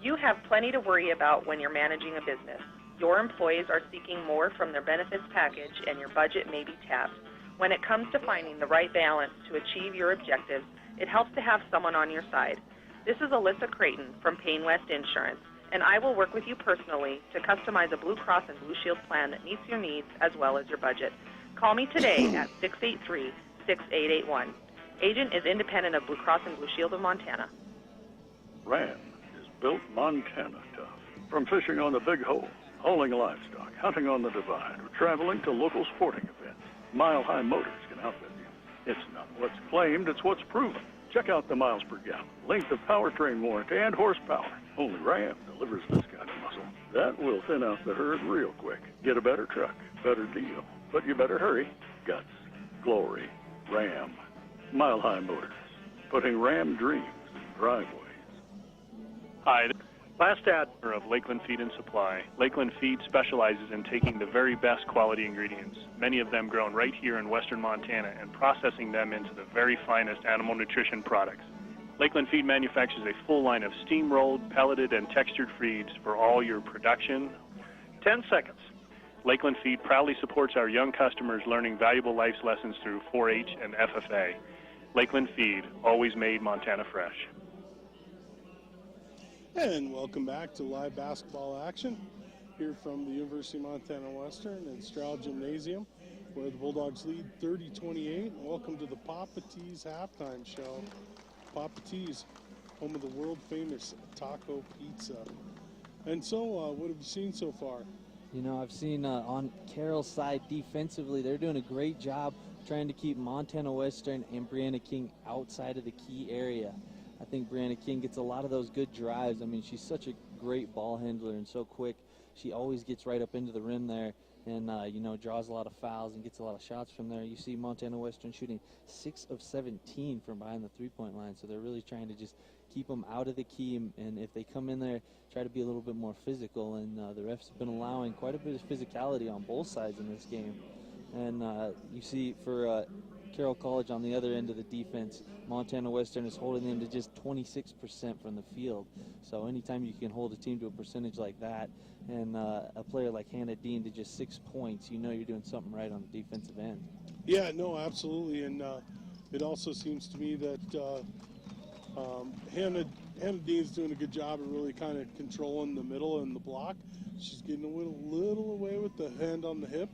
I: You have plenty to worry about when you're managing a business. Your employees are seeking more from their benefits package, and your budget may be tapped. When it comes to finding the right balance to achieve your objectives, it helps to have someone on your side. This is Alyssa Creighton from Payne West Insurance, and I will work with you personally to customize a Blue Cross and Blue Shield plan that meets your needs as well as your budget. Call me today at 683-6881. Agent is independent of Blue Cross and Blue Shield of Montana.
J: Ram is built Montana tough. From fishing on the Big Hole, hauling livestock, hunting on the Divide, or traveling to local sporting events, Mile High Motors can outfit you. It's not what's claimed, it's what's proven. Check out the miles per gallon, length of powertrain warranty, and horsepower. Only Ram delivers this kind of muscle. That will thin out the herd real quick. Get a better truck, better deal. But you better hurry. Guts, glory, Ram. Mile High Motors, putting Ram dreams in driveways.
K: Hi, last ad of Lakeland Feed and Supply. Lakeland Feed specializes in taking the very best quality ingredients, many of them grown right here in western Montana, and processing them into the very finest animal nutrition products. Lakeland Feed manufactures a full line of steam-rolled, pelleted, and textured feeds for all your production. 10 seconds. Lakeland Feed proudly supports our young customers learning valuable life lessons through 4-H and FFA. Lakeland Feed, always made Montana fresh.
D: And welcome back to live basketball action here from the University of Montana Western and Straugh Gymnasium, where the Bulldogs lead 30-28. Welcome to the Papa T's halftime show. Papa T's, home of the world-famous taco pizza. And so, what have you seen so far?
C: You know, I've seen on Carroll's side defensively, they're doing a great job trying to keep Montana Western and Brianna King outside of the key area. I think Brianna King gets a lot of those good drives. I mean, she's such a great ball handler and so quick. She always gets right up into the rim there and, you know, draws a lot of fouls and gets a lot of shots from there. You see Montana Western shooting 6 of 17 from behind the three-point line, so they're really trying to just keep them out of the key, and if they come in there, try to be a little bit more physical, and the refs have been allowing quite a bit of physicality on both sides in this game. And you see for Carroll College on the other end of the defense, Montana Western is holding them to just 26% from the field. So anytime you can hold a team to a percentage like that, and a player like Hannah Dean to just 6 points, you know you're doing something right on the defensive end.
D: Yeah, no, absolutely. And it also seems to me that Hannah Dean's doing a good job of really kind of controlling the middle and the block. She's getting a little away with the hand on the hip.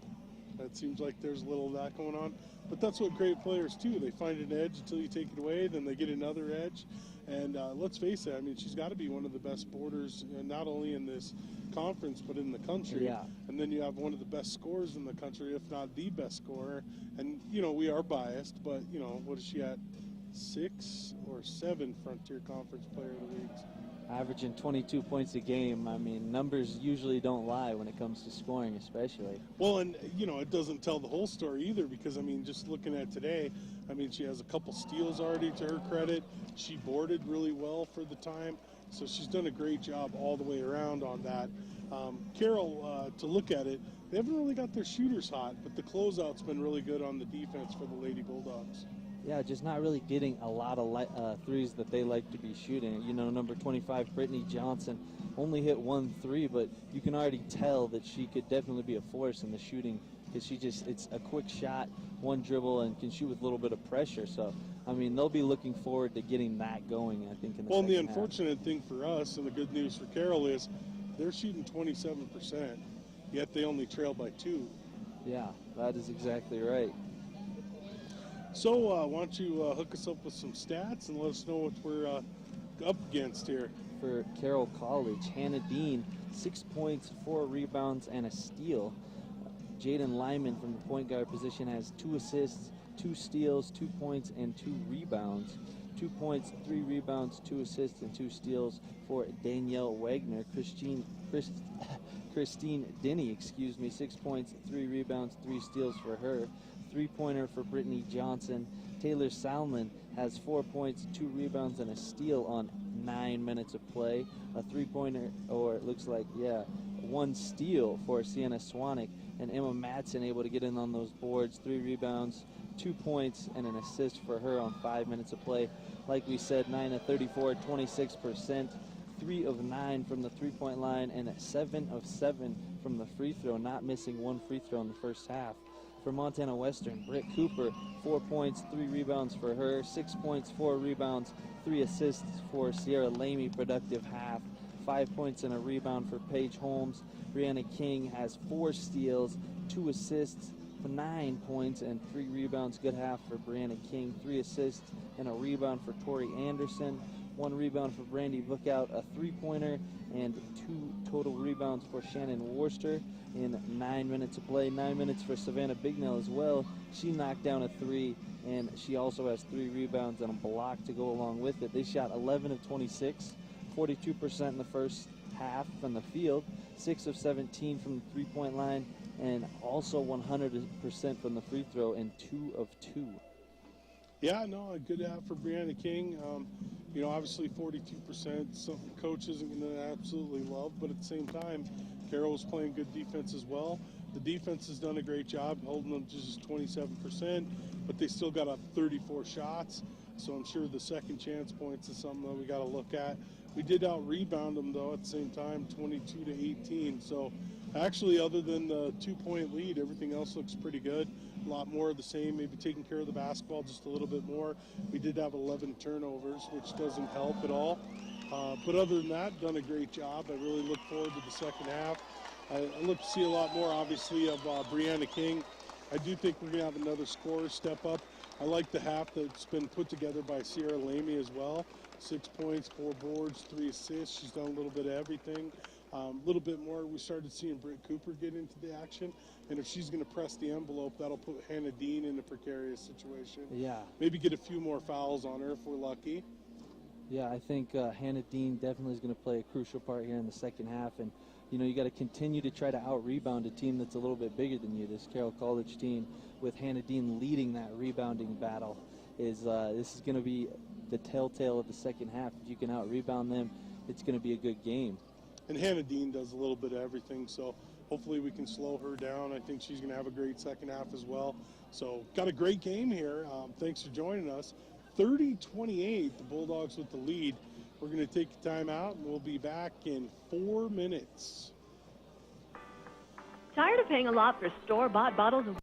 D: It seems like there's a little of that going on. But that's what great players do. They find an edge until you take it away, then they get another edge. And let's face it, I mean, she's got to be one of the best boarders, not only in this conference, but in the country.
C: Yeah.
D: And then you have one of the best scorers in the country, if not the best scorer. And, you know, we are biased, but, you know, what is she at? 6 or 7 Frontier Conference Player of the Weeks.
C: Averaging 22 points a game. I mean, numbers usually don't lie when it comes to scoring, especially.
D: Well, and, you know, it doesn't tell the whole story either because, I mean, just looking at today, I mean, she has a couple steals already to her credit. She boarded really well for the time, so she's done a great job all the way around on that. Carroll, to look at it, they haven't really got their shooters hot, but the closeout's been really good on the defense for the Lady Bulldogs.
C: Yeah, just not really getting a lot of threes that they like to be shooting. You know, number 25, Brittany Johnson, only hit 1 3, but you can already tell that she could definitely be a force in the shooting because it's a quick shot, one dribble, and can shoot with a little bit of pressure. So, I mean, they'll be looking forward to getting that going, I think, in the second half. Well,
D: the unfortunate thing for us and the good news for Carroll is they're shooting 27%, yet they only trail by 2.
C: Yeah, that is exactly right.
D: So why don't you hook us up with some stats and let us know what we're up against here.
C: For Carroll College, Hannah Dean, 6 points, 4 rebounds, and a steal. Jaden Lyman from the point guard position has 2 assists, 2 steals, 2 points, and 2 rebounds. 2 points, 3 rebounds, 2 assists, and 2 steals for Danielle Wagner. Christine Denny, 6 points, 3 rebounds, 3 steals for her. 3-pointer for Brittany Johnson. Taylor Salmon has 4 points, 2 rebounds, and a steal on 9 minutes of play. A 3-pointer, or it looks like, 1 steal for Sienna Swanik. And Emma Madsen able to get in on those boards. 3 rebounds, 2 points, and an assist for her on 5 minutes of play. Like we said, 9 of 34, 26%. 3 of 9 from the three-point line, and 7 of 7 from the free throw, not missing 1 free throw in the first half. For Montana Western, Britt Cooper, 4 points, 3 rebounds for her, 6 points, 4 rebounds, 3 assists for Sierra Lamy, productive half. 5 points and a rebound for Paige Holmes. Brianna King has 4 steals, 2 assists for 9 points and 3 rebounds. Good half for Brianna King. 3 assists and a rebound for Tori Anderson. 1 rebound for Brandy Lookout, a 3-pointer, and 2 total rebounds for Shannon Worcester in 9 minutes of play. 9 minutes for Savannah Bignell as well. She knocked down a 3, and she also has 3 rebounds and a block to go along with it. They shot 11 of 26, 42% in the first half from the field, 6 of 17 from the three-point line, and also 100% from the free throw and 2 of 2.
D: Yeah, no, a good half for Brianna King. You know, obviously 42%, something coach isn't going to absolutely love, but at the same time, Carroll was playing good defense as well. The defense has done a great job holding them to just 27%, but they still got up 34 shots. So I'm sure the second chance points is something that we got to look at. We did out-rebound them, though, at the same time, 22-18. So actually, other than the 2-point lead, everything else looks pretty good. A lot more of the same, maybe taking care of the basketball just a little bit more. We did have 11 turnovers, which doesn't help at all. But other than that, done a great job. I really look forward to the second half. I look to see a lot more, obviously, of Brianna King. I do think we're going to have another scorer step up. I like the half that's been put together by Sierra Lamy as well. 6 points, 4 boards, 3 assists. She's done a little bit of everything. A little bit more, we started seeing Britt Cooper get into the action. And if she's going to press the envelope, that'll put Hannah Dean in a precarious situation.
C: Yeah.
D: Maybe get a few more fouls on her if we're lucky.
C: Yeah, I think Hannah Dean definitely is going to play a crucial part here in the second half. And, you know, you got to continue to try to out-rebound a team that's a little bit bigger than you. This Carroll College team, with Hannah Dean leading that rebounding battle, this is going to be the telltale of the second half. If you can out-rebound them, it's going to be a good game.
D: And Hannah Dean does a little bit of everything, so hopefully we can slow her down. I think she's going to have a great second half as well. So got a great game here. Thanks for joining us. 30-28, the Bulldogs with the lead. We're going to take a time out, and we'll be back in 4 minutes.
L: Tired of paying a lot for store-bought bottles of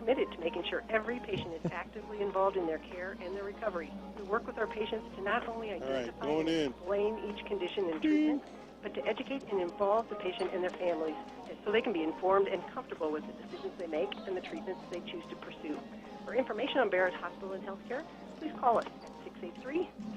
M: committed to making sure every patient is actively involved in their care and their recovery. We work with our patients to not only identify and explain each condition and treatment, but to educate and involve the patient and their families so they can be informed and comfortable with the decisions they make and the treatments they choose to pursue. For information on Barrows Hospital and Healthcare, please call us at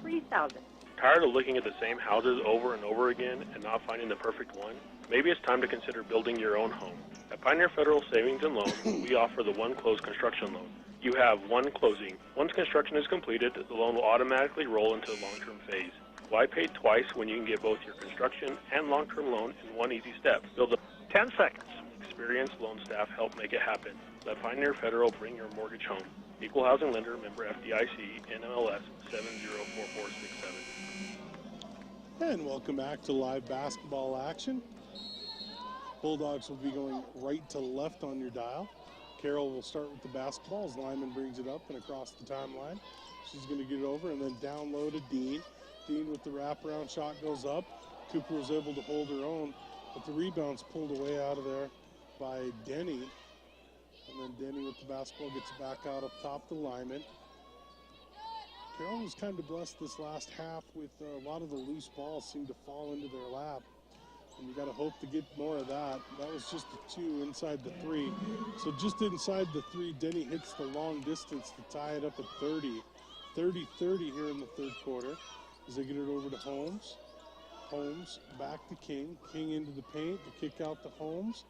M: 683-3000.
N: Tired of looking at the same houses over and over again and not finding the perfect one? Maybe it's time to consider building your own home. At Pioneer Federal Savings and Loan, we offer the One Close construction loan. You have one closing. Once construction is completed, the loan will automatically roll into the long-term phase. Why pay twice when you can get both your construction and long-term loan in one easy step? Build up 10 seconds. Experienced loan staff help make it happen. Let Pioneer Federal bring your mortgage home. Equal housing lender, member FDIC, NMLS 704467.
D: And welcome back to live basketball action. Bulldogs will be going right to left on your dial. Carroll will start with the basketball as Lyman brings it up and across the timeline. She's going to get it over and then down low to Dean. Dean with the wraparound shot goes up. Cooper was able to hold her own, but the rebound's pulled away out of there by Denny. And then Denny with the basketball gets it back out up top to Lyman. Carroll was kind of blessed this last half with a lot of the loose balls seem to fall into their lap. And you got to hope to get more of that. That was just a 2 inside the 3. So just inside the 3, Denny hits the long distance to tie it up at 30. 30-30 here in the third quarter as they get it over to Holmes. Holmes back to King. King into the paint to kick out to Holmes.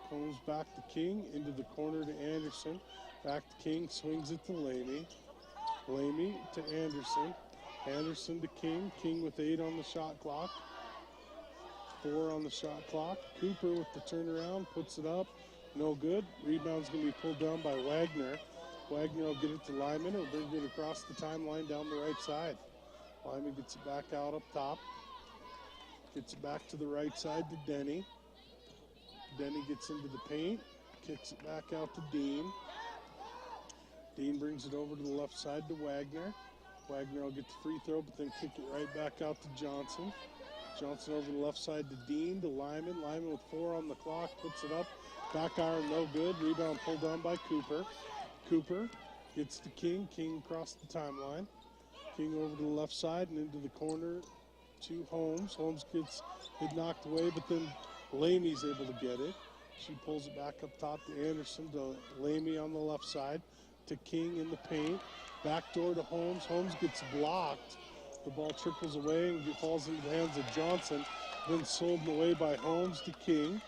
D: Holmes back to King into the corner to Anderson. Back to King, swings it to Lamy. Lamy to Anderson. Anderson to King. King with 8 on the shot clock. 4 on the shot clock. Cooper with the turnaround, puts it up. No good. Rebound's going to be pulled down by Wagner. Wagner will get it to Lyman. He'll bring it across the timeline down the right side. Lyman gets it back out up top. Gets it back to the right side to Denny. Denny gets into the paint. Kicks it back out to Dean. Dean brings it over to the left side to Wagner. Wagner will get the free throw, but then kick it right back out to Johnson. Johnson over the left side to Dean, to Lyman. Lyman with 4 on the clock, puts it up. Back iron, no good. Rebound pulled down by Cooper. Cooper gets to King. King across the timeline. King over to the left side and into the corner to Holmes. Holmes gets it knocked away, but then Lamy's able to get it. She pulls it back up top to Anderson, to Lamy on the left side, to King in the paint. Backdoor to Holmes. Holmes gets blocked. The ball trickles away and falls into the hands of Johnson. Then sold away by Holmes to King.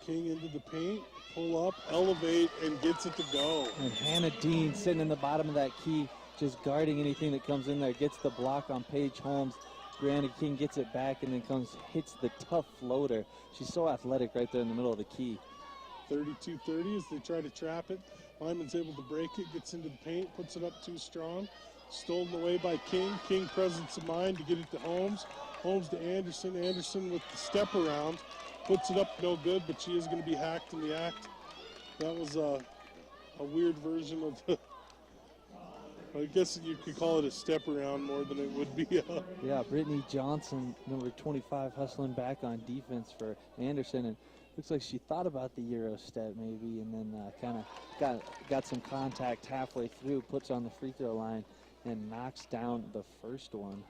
D: King into the paint. Pull up, elevate, and gets it to go.
C: And Hannah Dean sitting in the bottom of that key, just guarding anything that comes in there. Gets the block on Paige Holmes. Brianna King gets it back and then hits the tough floater. She's so athletic right there in the middle of the key.
D: 32-30 as they try to trap it. Lyman's able to break it, gets into the paint, puts it up too strong. Stolen away by King. King presence of mind to get it to Holmes. Holmes to Anderson. Anderson with the step around. Puts it up, no good, but she is going to be hacked in the act. That was a weird version of the, I guess you could call it a step around more than it would be.
C: Yeah, Brittany Johnson, number 25, hustling back on defense for Anderson. And looks like she thought about the Euro step maybe, and then kind of got some contact halfway through, puts on the free throw line, and knocks down the first one.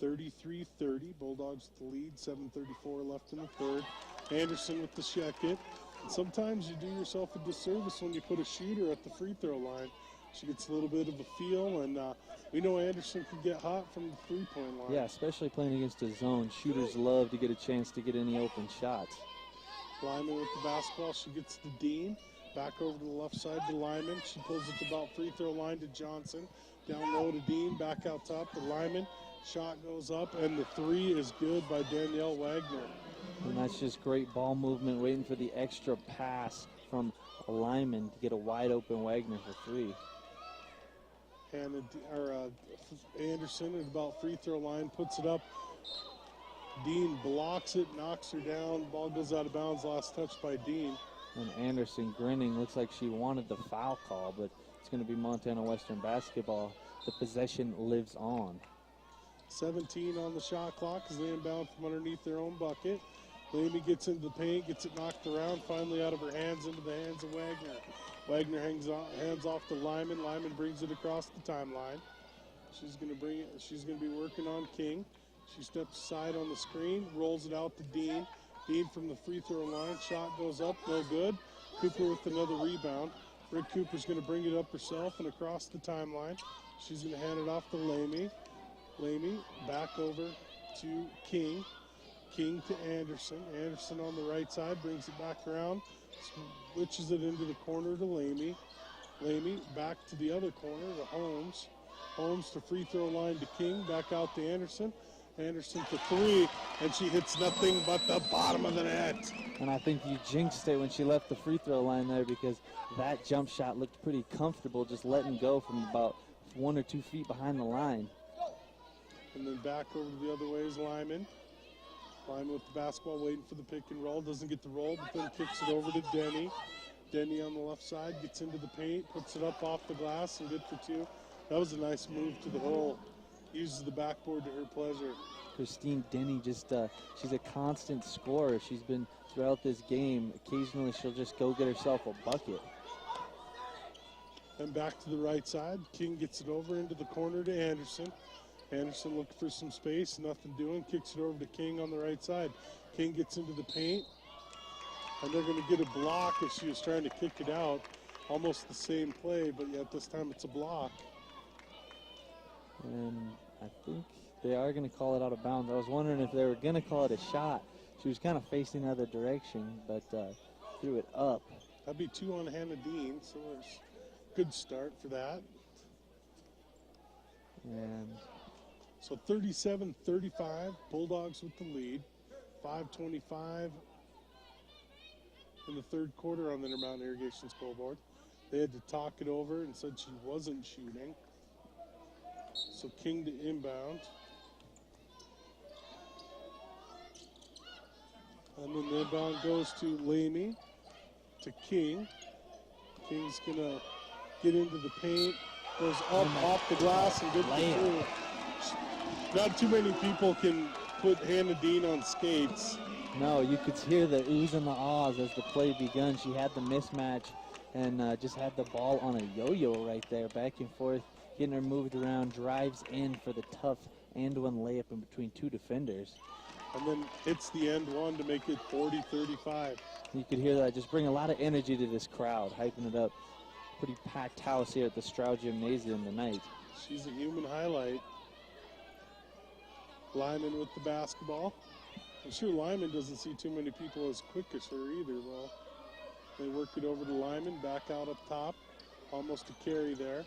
D: 33-30, Bulldogs with the lead, 7:34 left in the third. Anderson with the check it. And sometimes you do yourself a disservice when you put a shooter at the free throw line. She gets a little bit of a feel, and we know Anderson can get hot from the three-point line.
C: Yeah, especially playing against a zone. Shooters love to get a chance to get any open shots.
D: Lyman with the basketball. She gets to Dean. Back over to the left side to Lyman. She pulls it to about free throw line to Johnson. Down low to Dean. Back out top to Lyman. Shot goes up, and the 3 is good by Danielle Wagner.
C: And that's just great ball movement, waiting for the extra pass from Lyman to get a wide open Wagner for 3.
D: And Anderson at about free throw line puts it up. Dean blocks it, knocks her down. Ball goes out of bounds. Last touch by Dean.
C: And Anderson grinning. Looks like she wanted the foul call, but it's going to be Montana Western basketball. The possession lives on.
D: 17 on the shot clock as they inbound from underneath their own bucket. Lamy gets into the paint, gets it knocked around, finally out of her hands into the hands of Wagner. Wagner hands off to Lyman. Lyman brings it across the timeline. She's going to bring it. She's going to be working on King. She steps aside on the screen, rolls it out to Dean. Dean from the free throw line. Shot goes up, no good. Cooper with another rebound. Britt Cooper's going to bring it up herself and across the timeline. She's going to hand it off to Lamy. Lamy back over to King. King to Anderson. Anderson on the right side brings it back around. Switches it into the corner to Lamy. Lamy back to the other corner to Holmes. Holmes to free throw line to King. Back out to Anderson. Anderson to three, and she hits nothing but the bottom of the net.
C: And I think you jinxed it when she left the free throw line there, because that jump shot looked pretty comfortable, just letting go from about 1 or 2 feet behind the line.
D: And then back over the other way is Lyman. Lyman with the basketball, waiting for the pick and roll. Doesn't get the roll, but then kicks it over to Denny. Denny on the left side gets into the paint, puts it up off the glass, and good for two. That was a nice move to the hole. Uses the backboard to her pleasure.
C: Christine Denny just, she's a constant scorer. She's been throughout this game. Occasionally she'll just go get herself a bucket.
D: And back to the right side. King gets it over into the corner to Anderson. Anderson looking for some space, nothing doing. Kicks it over to King on the right side. King gets into the paint. And they're going to get a block as she was trying to kick it out. Almost the same play, but yet this time it's a block.
C: And I think they are going to call it out of bounds. I was wondering if they were going to call it a shot. She was kind of facing the other direction, but threw it up.
D: That'd be 2 on Hannah Dean, so it's a good start for that.
C: And
D: so 37-35, Bulldogs with the lead. 5:25 in the third quarter on the Intermountain Irrigation scoreboard. They had to talk it over and said she wasn't shooting. So King to inbound. And then the inbound goes to Lamy, to King. King's going to get into the paint. Goes up off the glass and good for two. Not too many people can put Hannah Dean on skates.
C: No, you could hear the oohs and the ahs as the play begun. She had the mismatch and just had the ball on a yo-yo right there, back and forth, getting her moved around, drives in for the tough and-one layup in between 2 defenders.
D: And then hits the end one to make it 40-35.
C: You could hear that just bring a lot of energy to this crowd, hyping it up. Pretty packed house here at the Straugh Gymnasium tonight.
D: She's a human highlight. Lyman with the basketball. I'm sure Lyman doesn't see too many people as quick as her either, though. They work it over to Lyman, back out up top. Almost a carry there.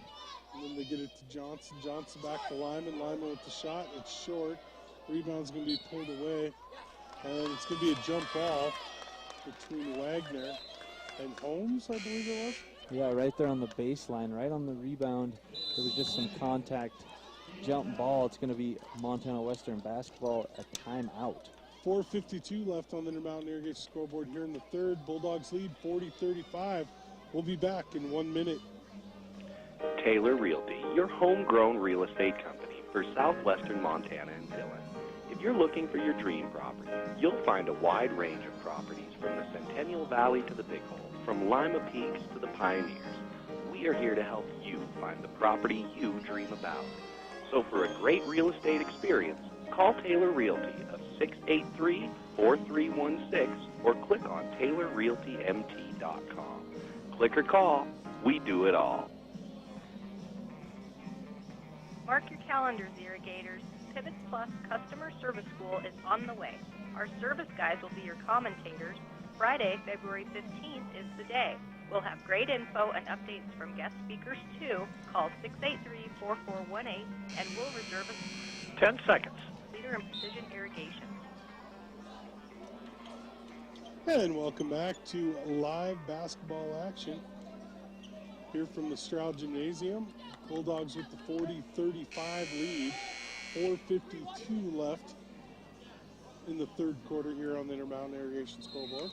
D: And then they get it to Johnson. Johnson back to Lyman. Lyman with the shot. It's short. Rebound's going to be pulled away. And it's going to be a jump ball between Wagner and Holmes, I believe it was.
C: Yeah, right there on the baseline, right on the rebound. There was just some contact. Jump ball. It's going to be Montana Western basketball, a timeout.
D: 4:52 left on the Intermountain Irrigation scoreboard here in the third. Bulldogs lead 40-35. We'll be back in 1 minute.
H: Taylor Realty, your homegrown real estate company for southwestern Montana and Dillon. If you're looking for your dream property, you'll find a wide range of properties from the Centennial Valley to the Big Hole, from Lima Peaks to the Pioneers. We are here to help you find the property you dream about. So for a great real estate experience, call Taylor Realty of 683-4316 or click on TaylorRealtyMT.com. Click or call, we do it all.
E: Mark your calendars, irrigators. Pivots Plus Customer Service School is on the way. Our service guys will be your commentators. Friday, February 15th is the day. We'll have great info and updates from guest speakers, too. Call 683-4418, and we'll reserve a
B: 10 seconds.
E: Leader in precision irrigation.
D: And welcome back to live basketball action here from the Straugh Gymnasium. Bulldogs with the 40-35 lead. 4:52 left in the third quarter here on the Intermountain Irrigation scoreboard.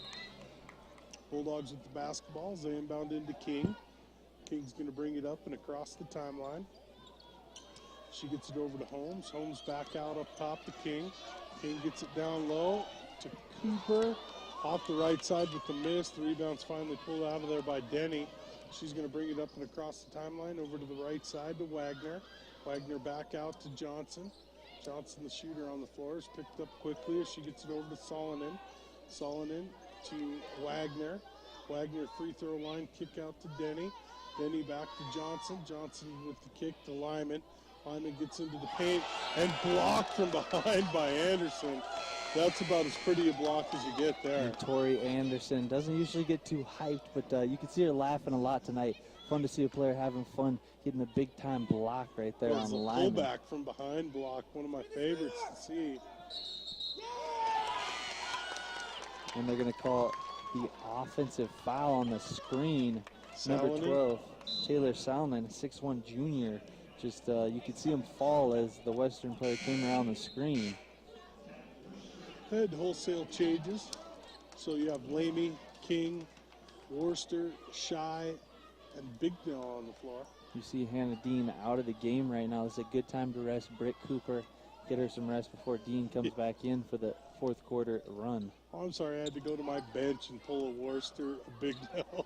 D: Bulldogs with the basketballs. They inbound into King. King's going to bring it up and across the timeline. She gets it over to Holmes. Holmes back out up top to King. King gets it down low to Cooper. Off the right side with the miss. The rebound's finally pulled out of there by Denny. She's going to bring it up and across the timeline over to the right side to Wagner. Wagner back out to Johnson. Johnson, the shooter on the floor, is picked up quickly as she gets it over to Solonen. Solonen to Wagner. Wagner free throw line, kick out to Denny. Denny back to Johnson. Johnson with the kick to Lyman. Lyman gets into the paint and blocked from behind by Anderson. That's about as pretty a block as you get there.
C: And Tori Anderson doesn't usually get too hyped, but you can see her laughing a lot tonight. Fun to see a player having fun hitting a big-time block right there on the line.
D: Pullback from behind block, one of my favorites to see.
C: And they're going to call the offensive foul on the screen.
D: Salonen.
C: Number 12, Taylor Salonen, 6'1" junior. Just you could see him fall as the Western player came around the screen.
D: Head wholesale changes. So you have Lamy, King, Worcester, Shy, and Bignell on the floor.
C: You see Hannah Dean out of the game right now. It's a good time to rest Britt Cooper. Get her some rest before Dean comes back in for the fourth quarter run.
D: Oh, I'm sorry, I had to go to my bench and pull a Worcester, a Bignell.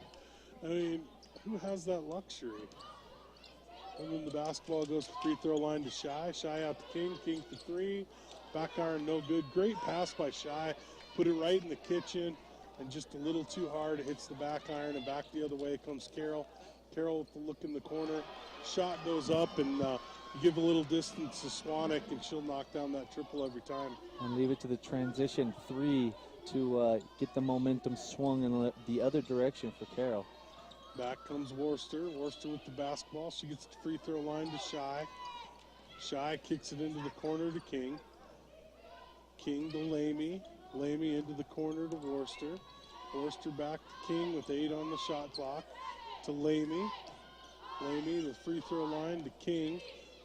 D: I mean, who has that luxury? And then the basketball goes to free throw line to Shy. Shy out to King. King for three. Back iron, no good. Great pass by Shy. Put it right in the kitchen, and just a little too hard. It hits the back iron, and back the other way comes Carroll. Carroll with the look in the corner. Shot goes up, and you give a little distance to Swanek, and she'll knock down that triple every time.
C: And leave it to the transition three to get the momentum swung in the other direction for Carroll.
D: Back comes Worcester. Worcester with the basketball. She gets the free throw line to Shy. Shy kicks it into the corner to King. King to Lamy. Lamy into the corner to Worcester. Worcester back to King with 8 on the shot clock. To Lamy. Lamy, the free throw line to King.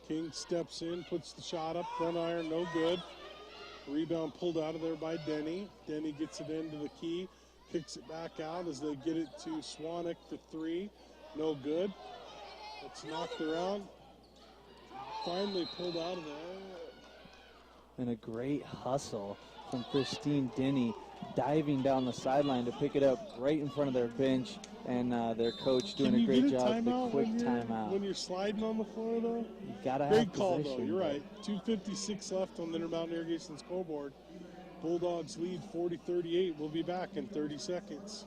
D: King steps in, puts the shot up, front iron, no good. Rebound pulled out of there by Denny. Denny gets it into the key, kicks it back out as they get it to Swanek for 3. No good. It's knocked around. Finally pulled out of there.
C: And a great hustle from Christine Denny, diving down the sideline to pick it up right in front of their bench, and their coach doing a great job with a quick timeout.
D: When you're sliding on the floor, though?
C: You gotta
D: great
C: have
D: call,
C: position,
D: though. You're right. 2:56 left on the Intermountain Irrigation scoreboard. Bulldogs lead 40-38. We'll be back in 30 seconds.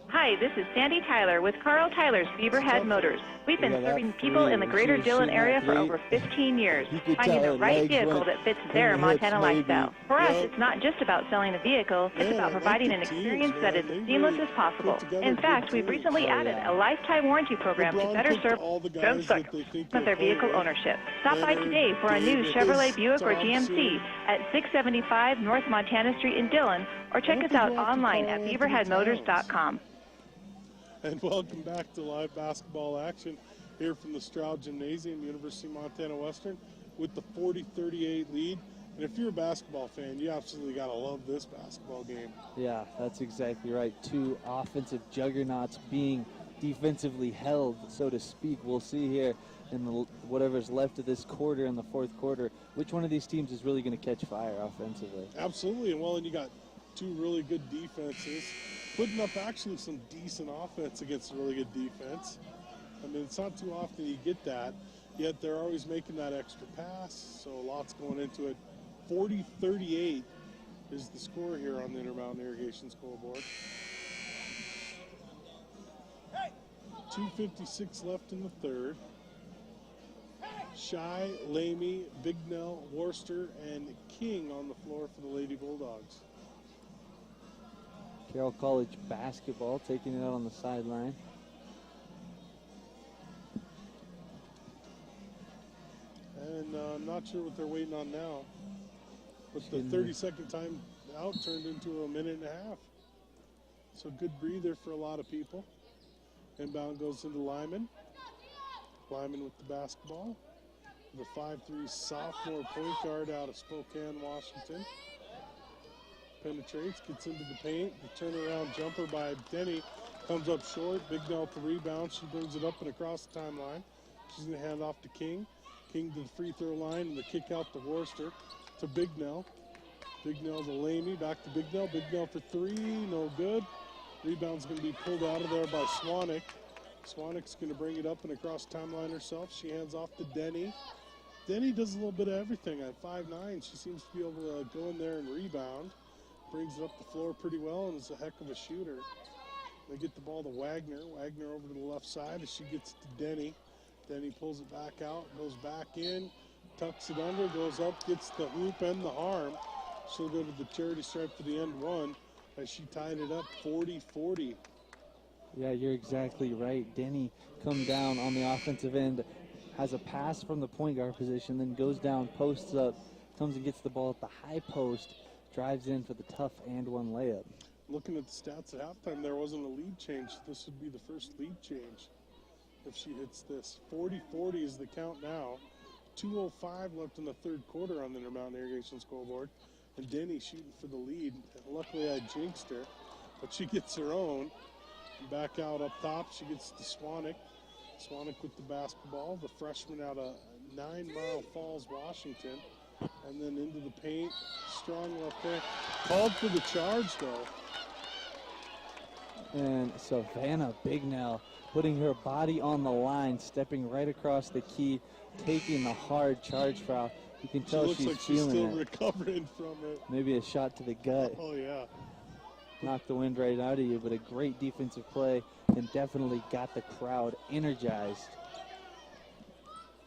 E: Hi, this is Sandy Tyler with Carroll Tyler's Beaverhead Motors. We've been serving people in the greater Dillon area for over 15 years, finding the right vehicle that fits their Montana lifestyle. For us, it's not just about selling a vehicle, it's about providing an experience that is as seamless as possible. In fact, we've recently added a lifetime warranty program to better serve with their vehicle ownership. Stop by today for a new Chevrolet, Buick, or GMC at 675 North Montana Street in Dillon, or check us out online at beaverheadmotors.com.
D: And welcome back to live basketball action here from the Straugh Gymnasium, University of Montana Western, with the 40-38 lead. And if you're a basketball fan, you absolutely got to love this basketball game.
C: Yeah, that's exactly right. Two offensive juggernauts being defensively held, so to speak. We'll see here in whatever's left of this quarter, in the fourth quarter, which one of these teams is really going to catch fire offensively.
D: Absolutely. And well, and you got two really good defenses putting up actually some decent offense against a really good defense. I mean, it's not too often you get that, yet they're always making that extra pass, so lots going into it. 40-38 is the score here on the Intermountain Irrigation scoreboard. 2:56 left in the third. Shy, Lamy, Bignell, Worcester, and King on the floor for the Lady Bulldogs.
C: Carroll College basketball taking it out on the sideline.
D: And I'm not sure what they're waiting on now. But the 30-second time out turned into a minute and a half. So good breather for a lot of people. Inbound goes into Lyman. Lyman with the basketball. The 5'3" sophomore point guard out of Spokane, Washington. Penetrates, gets into the paint. The turnaround jumper by Denny comes up short. Bignell to rebound. She brings it up and across the timeline. She's going to hand off to King. King to the free throw line and the kick out to Worcester to Bignell. Bignell to Lamy, back to Bignell. Bignell for three, no good. Rebound's going to be pulled out of there by Swanek. Swanek's going to bring it up and across timeline herself. She hands off to Denny. Denny does a little bit of everything. At 5'9", she seems to be able to go in there and rebound. Brings it up the floor pretty well and is a heck of a shooter. They get the ball to Wagner. Wagner over to the left side as she gets to Denny. Denny pulls it back out, goes back in, tucks it under, goes up, gets the hoop and the harm. She'll go to the charity stripe for the end one as she tied it up 40-40.
C: Yeah, you're exactly right. Denny come down on the offensive end, has a pass from the point guard position, then goes down, posts up, comes and gets the ball at the high post, drives in for the tough and one layup.
D: Looking at the stats at halftime, there wasn't a lead change. This would be the first lead change if she hits this. 40-40 is the count now. 2:05 left in the third quarter on the Intermountain Irrigation scoreboard. And Denny shooting for the lead. Luckily I jinxed her, but she gets her own. And back out up top, she gets to Swanek. Swanek with the basketball, the freshman out of 9 Mile Falls, Washington. And then into the paint, strong left there. Called for the charge though.
C: And Savannah Bignell putting her body on the line, stepping right across the key, taking the hard charge foul. You can tell
D: she's like
C: feeling
D: still
C: it.
D: Recovering from it.
C: Maybe a shot to the gut.
D: Oh, yeah.
C: Knocked the wind right out of you, but a great defensive play and definitely got the crowd energized.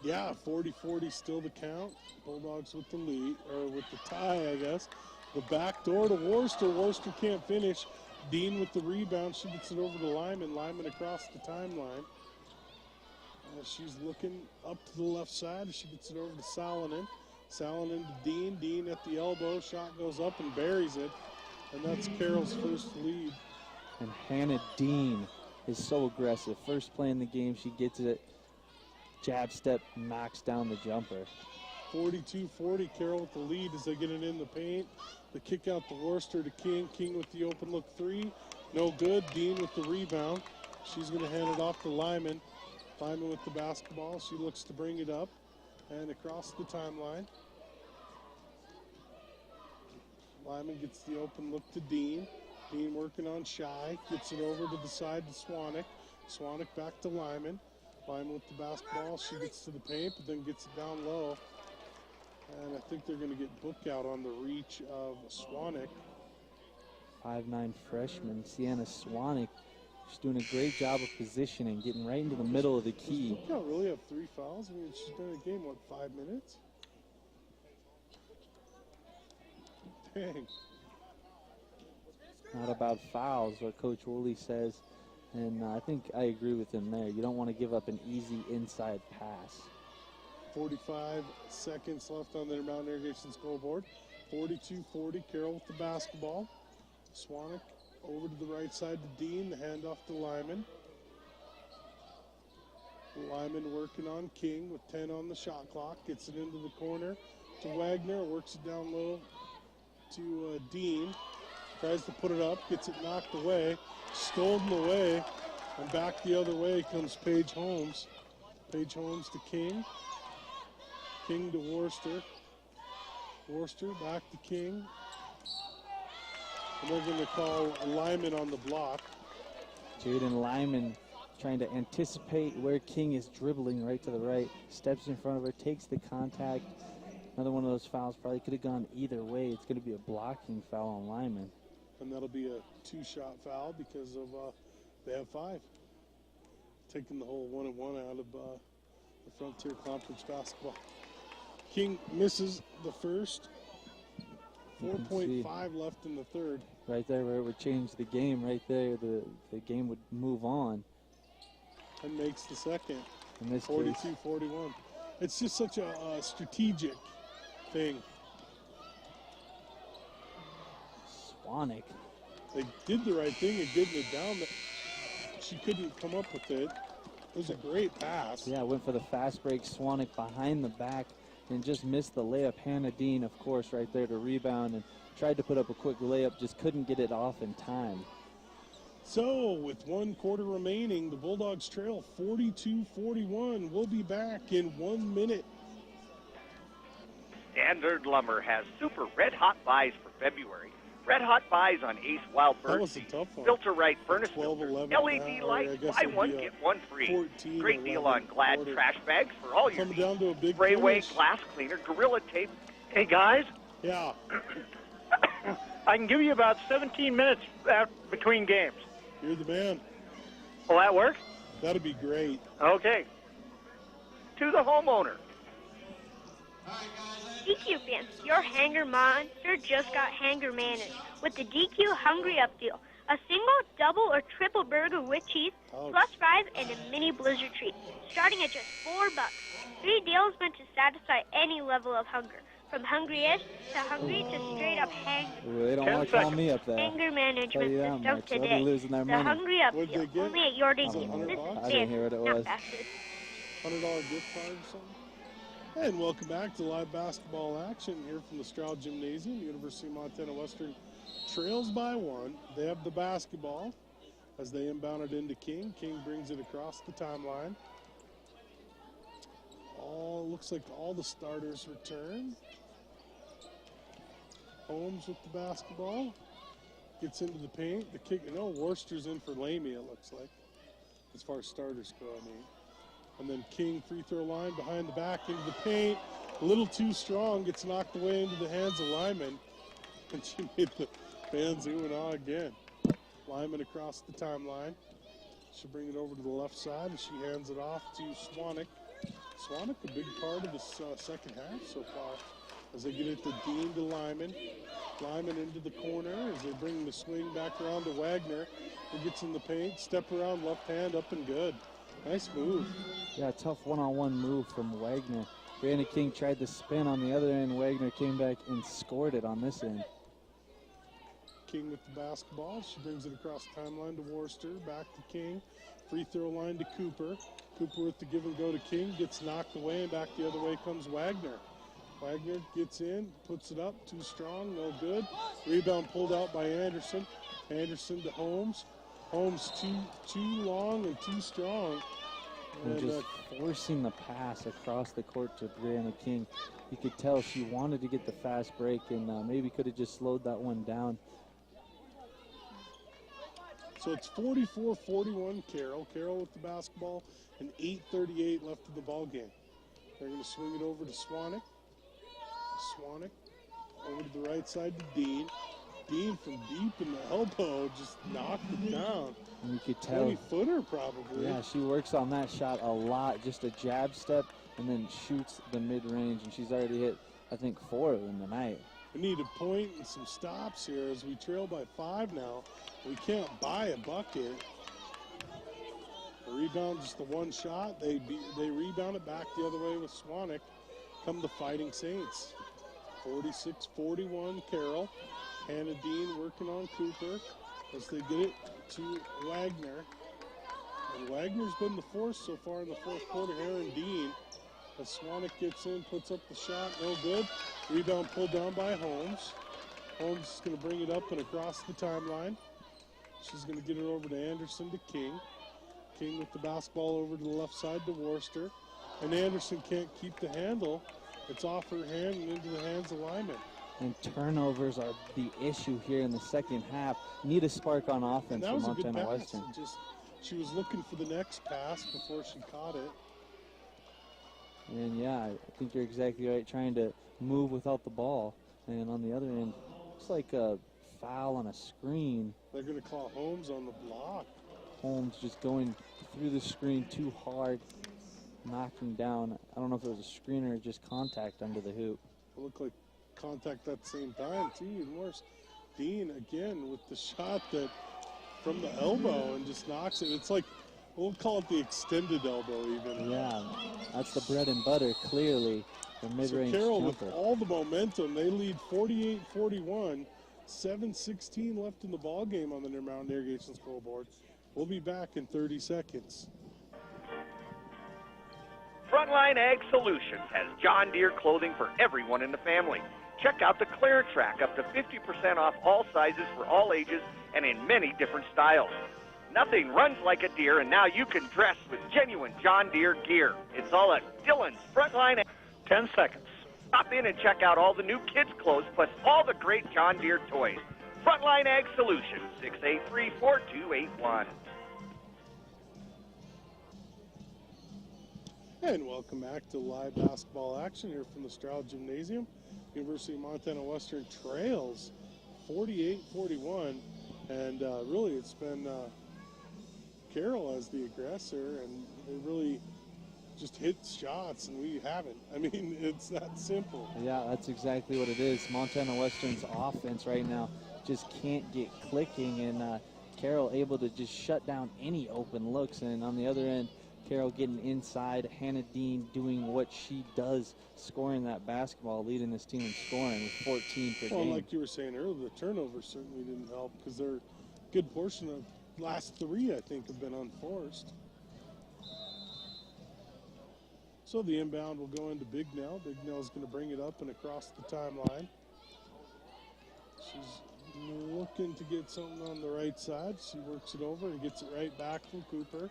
D: Yeah, 40-40 still the count. Bulldogs with the lead, or with the tie, I guess. The back door to Worcester. Worcester can't finish. Dean with the rebound. She gets it over to Lyman. Lyman across the timeline. She's looking up to the left side. She gets it over to Salonen. Salonen to Dean. Dean at the elbow. Shot goes up and buries it. And that's Carroll's first lead.
C: And Hannah Dean is so aggressive. First play in the game, she gets it. Jab step, knocks down the jumper.
D: 42-40, Carroll with the lead as they get it in the paint. The kick out to Worcester to King. King with the open look three. No good. Dean with the rebound. She's going to hand it off to Lyman. Lyman with the basketball. She looks to bring it up and across the timeline. Lyman gets the open look to Dean. Dean working on Shy. Gets it over to the side to Swanek. Swanek back to Lyman. Lyman with the basketball. She gets to the paint, but then gets it down low. And I think they're going to get book out on the reach of Swanek.
C: 5'9" freshman, Sienna Swanek. She's doing a great job of positioning, getting right into the middle of the key.
D: Does Book out really have 3 fouls? I mean, she's been in the game, what, 5 minutes? Dang.
C: Not about fouls, what Coach Woolley says. And I think I agree with him there. You don't want to give up an easy inside pass.
D: 45 seconds left on the Intermountain Irrigation scoreboard. 42-40, Carroll with the basketball. Swanek over to the right side to Dean, the handoff to Lyman. Lyman working on King with 10 on the shot clock. Gets it into the corner to Wagner, works it down low to Dean. Tries to put it up, gets it knocked away, stolen away, and back the other way comes Paige Holmes. Paige Holmes to King. King to Worcester. Worcester back to King. And they're going to call Lyman on the block.
C: Jaden Lyman trying to anticipate where King is dribbling right to the right. Steps in front of her, takes the contact. Another one of those fouls probably could have gone either way. It's going to be a blocking foul on Lyman.
D: And that'll be a 2-shot foul because of they have 5. Taking the whole 1-and-1 out of the Frontier Conference basketball. King misses the first. 4.5 left in the third.
C: Right there where it would change the game. Right there, the game would move on.
D: And makes the second.
C: In this
D: 42-41. It's just such a strategic thing.
C: Swanek.
D: They did the right thing and getting it down. She couldn't come up with it. It was a great pass.
C: Yeah, went for the fast break. Swanek behind the back and just missed the layup. Hannah Dean, of course, right there to rebound and tried to put up a quick layup, just couldn't get it off in time.
D: So, with 1 quarter remaining, the Bulldogs trail 42-41. We'll be back in 1 minute.
H: Standard Lumber has super red-hot buys for February. Red-hot buys on Ace Wild Bird seeds, Filter-Right furnace filters, LED lights, buy one, get one free. Great deal on Glad trash bags for all your needs. Spray-away glass cleaner, Gorilla Tape.
O: Hey, guys.
D: Yeah.
O: I can give you about 17 minutes between games.
D: You're the man.
O: Will that work?
D: That'd be great.
O: Okay.
H: To the homeowner.
P: DQ fans, your hanger monster just got hanger managed with the DQ Hungry Up deal. A single, double, or triple burger with cheese, plus fries, and a mini blizzard treat, starting at just $4. 3 deals meant to satisfy any level of hunger, from hungry-ish to hungry to straight up hangry.
C: They don't want to call me up there.
P: Anger management system today.
C: They'll be losing their money.
P: The Hungry Up deal, only at your DQ.
C: I didn't hear what it was.
D: $100 gift card or something? And welcome back to live basketball action here from the Straugh Gymnasium. University of Montana Western trails by 1. They have the basketball as they inbound it into King. King brings it across the timeline. Looks like all the starters return. Holmes with the basketball. Gets into the paint. The kick, Worcester's in for Lamy, it looks like, as far as starters go, And then King, free throw line, behind the back, into the paint. A little too strong, gets knocked away into the hands of Lyman. And she made the fans ooh and ah again. Lyman across the timeline. She'll bring it over to the left side, and she hands it off to Swanek. Swanek, a big part of this second half so far, as they get it to Dean to Lyman. Lyman into the corner as they bring the swing back around to Wagner, who gets in the paint, step around, left hand, up and good. Nice move.
C: Yeah, tough one-on-one move from Wagner. Brandon King tried to spin on the other end. Wagner came back and scored it on this end.
D: King with the basketball. She brings it across the timeline to Worcester. Back to King. Free throw line to Cooper. Cooper with the give and go to King. Gets knocked away, and back the other way comes Wagner. Wagner gets in, puts it up. Too strong, no good. Rebound pulled out by Anderson. Anderson to Holmes. Holmes too long and too strong.
C: And just forcing the pass across the court to Brianna King. You could tell she wanted to get the fast break and maybe could have just slowed that one down.
D: So it's 44-41 Carroll. Carroll with the basketball and 8:38 left in the ball game. They're going to swing it over to Swanek. Swanek over to the right side to Dean. Dean from deep in the elbow just knocked it down.
C: And you could tell.
D: 20-footer probably.
C: Yeah, she works on that shot a lot. Just a jab step and then shoots the mid-range. And she's already hit, I think, 4 of them tonight.
D: We need a point and some stops here as we trail by 5 now. We can't buy a bucket. The rebound, just the one shot. They rebound it back the other way with Swanek. Come the Fighting Saints. 46-41 Carroll. Hannah Dean working on Cooper as they get it to Wagner. And Wagner's been the force so far in the fourth quarter. Aaron Dean, as Swanek gets in, puts up the shot, no good. Rebound pulled down by Holmes. Holmes is going to bring it up and across the timeline. She's going to get it over to Anderson to King. King with the basketball over to the left side to Worcester. And Anderson can't keep the handle. It's off her hand and into the hands of Lyman.
C: And turnovers are the issue here in the second half. Need a spark on offense from Montana Western.
D: She was looking for the next pass before she caught it.
C: And yeah, I think you're exactly right, trying to move without the ball. And on the other end, looks like a foul on a screen.
D: They're going to call Holmes on the block.
C: Holmes just going through the screen too hard, knocking down. I don't know if it was a screen or just contact under the hoop.
D: It looked like contact at the same time, too, even worse. Dean, again, with the shot that from the elbow and just knocks it. It's like, we'll call it the extended elbow even.
C: Yeah, that's the bread and butter, clearly. The mid-range
D: so Carroll
C: jumper.
D: With all the momentum, they lead 48-41. 7:16 left in the ball game on the Mountain Irrigation scoreboard. We'll be back in 30 seconds.
H: Frontline Ag Solutions has John Deere clothing for everyone in the family. Check out the Clear Track, up to 50% off all sizes for all ages and in many different styles. Nothing runs like a deer, and now you can dress with genuine John Deere gear. It's all at Dillon's Frontline Ag.
O: 10 seconds.
H: Stop in and check out all the new kids' clothes, plus all the great John Deere toys. Frontline Ag Solutions, 683-4281.
D: And welcome back to live basketball action here from the Straugh Gymnasium. University of Montana Western trails 48-41. And really it's been Carroll as the aggressor, and they really just hit shots, and we haven't. I mean, it's that simple.
C: Yeah, that's exactly what it is. Montana Western's offense right now just can't get clicking, and Carroll able to just shut down any open looks. And on the other end, Carroll getting inside, Hannah Dean doing what she does, scoring that basketball, leading this team in scoring with 14 per game.
D: Well, like you were saying earlier, the turnovers certainly didn't help, because they're a good portion of last three, I think, have been unforced. So the inbound will go into Big Nell. Big Nell's going to bring it up and across the timeline. She's looking to get something on the right side. She works it over and gets it right back from Cooper.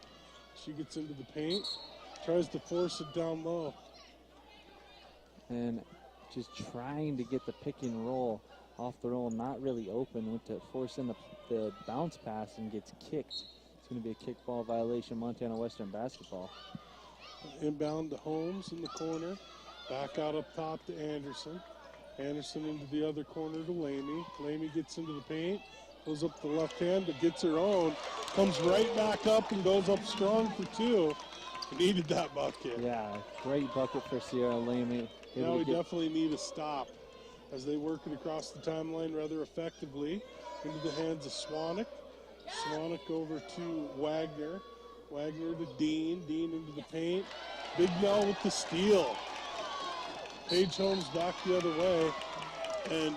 D: She gets into the paint, tries to force it down low.
C: And just trying to get the pick and roll off the roll, not really open, went to force in the bounce pass and gets kicked. It's going to be a kick ball violation, Montana Western basketball.
D: Inbound to Holmes in the corner. Back out up top to Anderson. Anderson into the other corner to Lamy. Lamy gets into the paint, goes up the left hand, but gets her own. Comes right back up and goes up strong for two. Needed that bucket.
C: Yeah, great bucket for Sierra Lamy.
D: Now we definitely need a stop as they work it across the timeline rather effectively into the hands of Swanek. Swanek over to Wagner. Wagner to Dean. Dean into the paint. Big Nell with the steal. Paige Holmes back the other way. And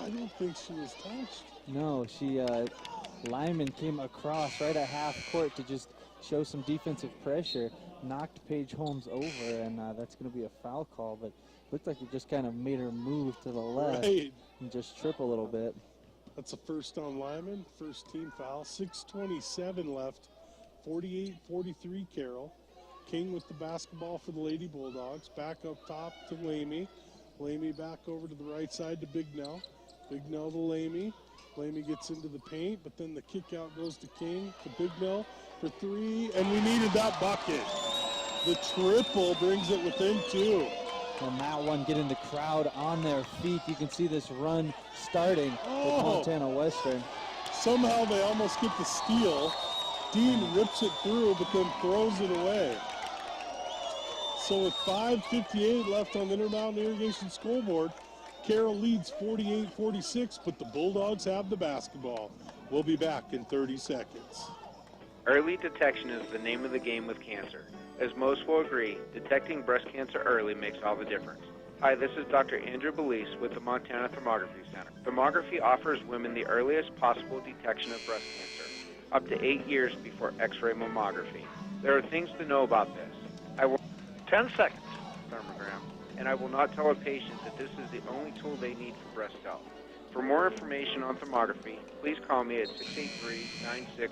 D: I don't think she was touched.
C: No, Lyman came across right at half court to just show some defensive pressure. Knocked Paige Holmes over, and that's going to be a foul call. But looked like it just kind of made her move to the left and just trip a little bit.
D: That's a first on Lyman. First team foul. 6:27 left. 48-43 Carroll. King with the basketball for the Lady Bulldogs. Back up top to Lamy. Lamy back over to the right side to Big Nell. Big Nell to Lamy. Lamy gets into the paint, but then the kick out goes to King to Big Nell for three, and we needed that bucket. The triple brings it within two.
C: And that one getting the crowd on their feet. You can see this run starting with Montana Western.
D: Somehow they almost get the steal. Dean rips it through, but then throws it away. So with 5:58 left on the Intermountain Irrigation scoreboard, Carroll leads 48-46, but the Bulldogs have the basketball. We'll be back in 30 seconds.
Q: Early detection is the name of the game with cancer. As most will agree, detecting breast cancer early makes all the difference. Hi, this is Dr. Andrew Belize with the Montana Thermography Center. Thermography offers women the earliest possible detection of breast cancer, up to 8 years before X-ray mammography. There are things to know about this.
O: 10 seconds.
Q: Thermogram, and I will not tell a patient that this is the only tool they need for breast health. For more information on thermography, please call me at 683-9600.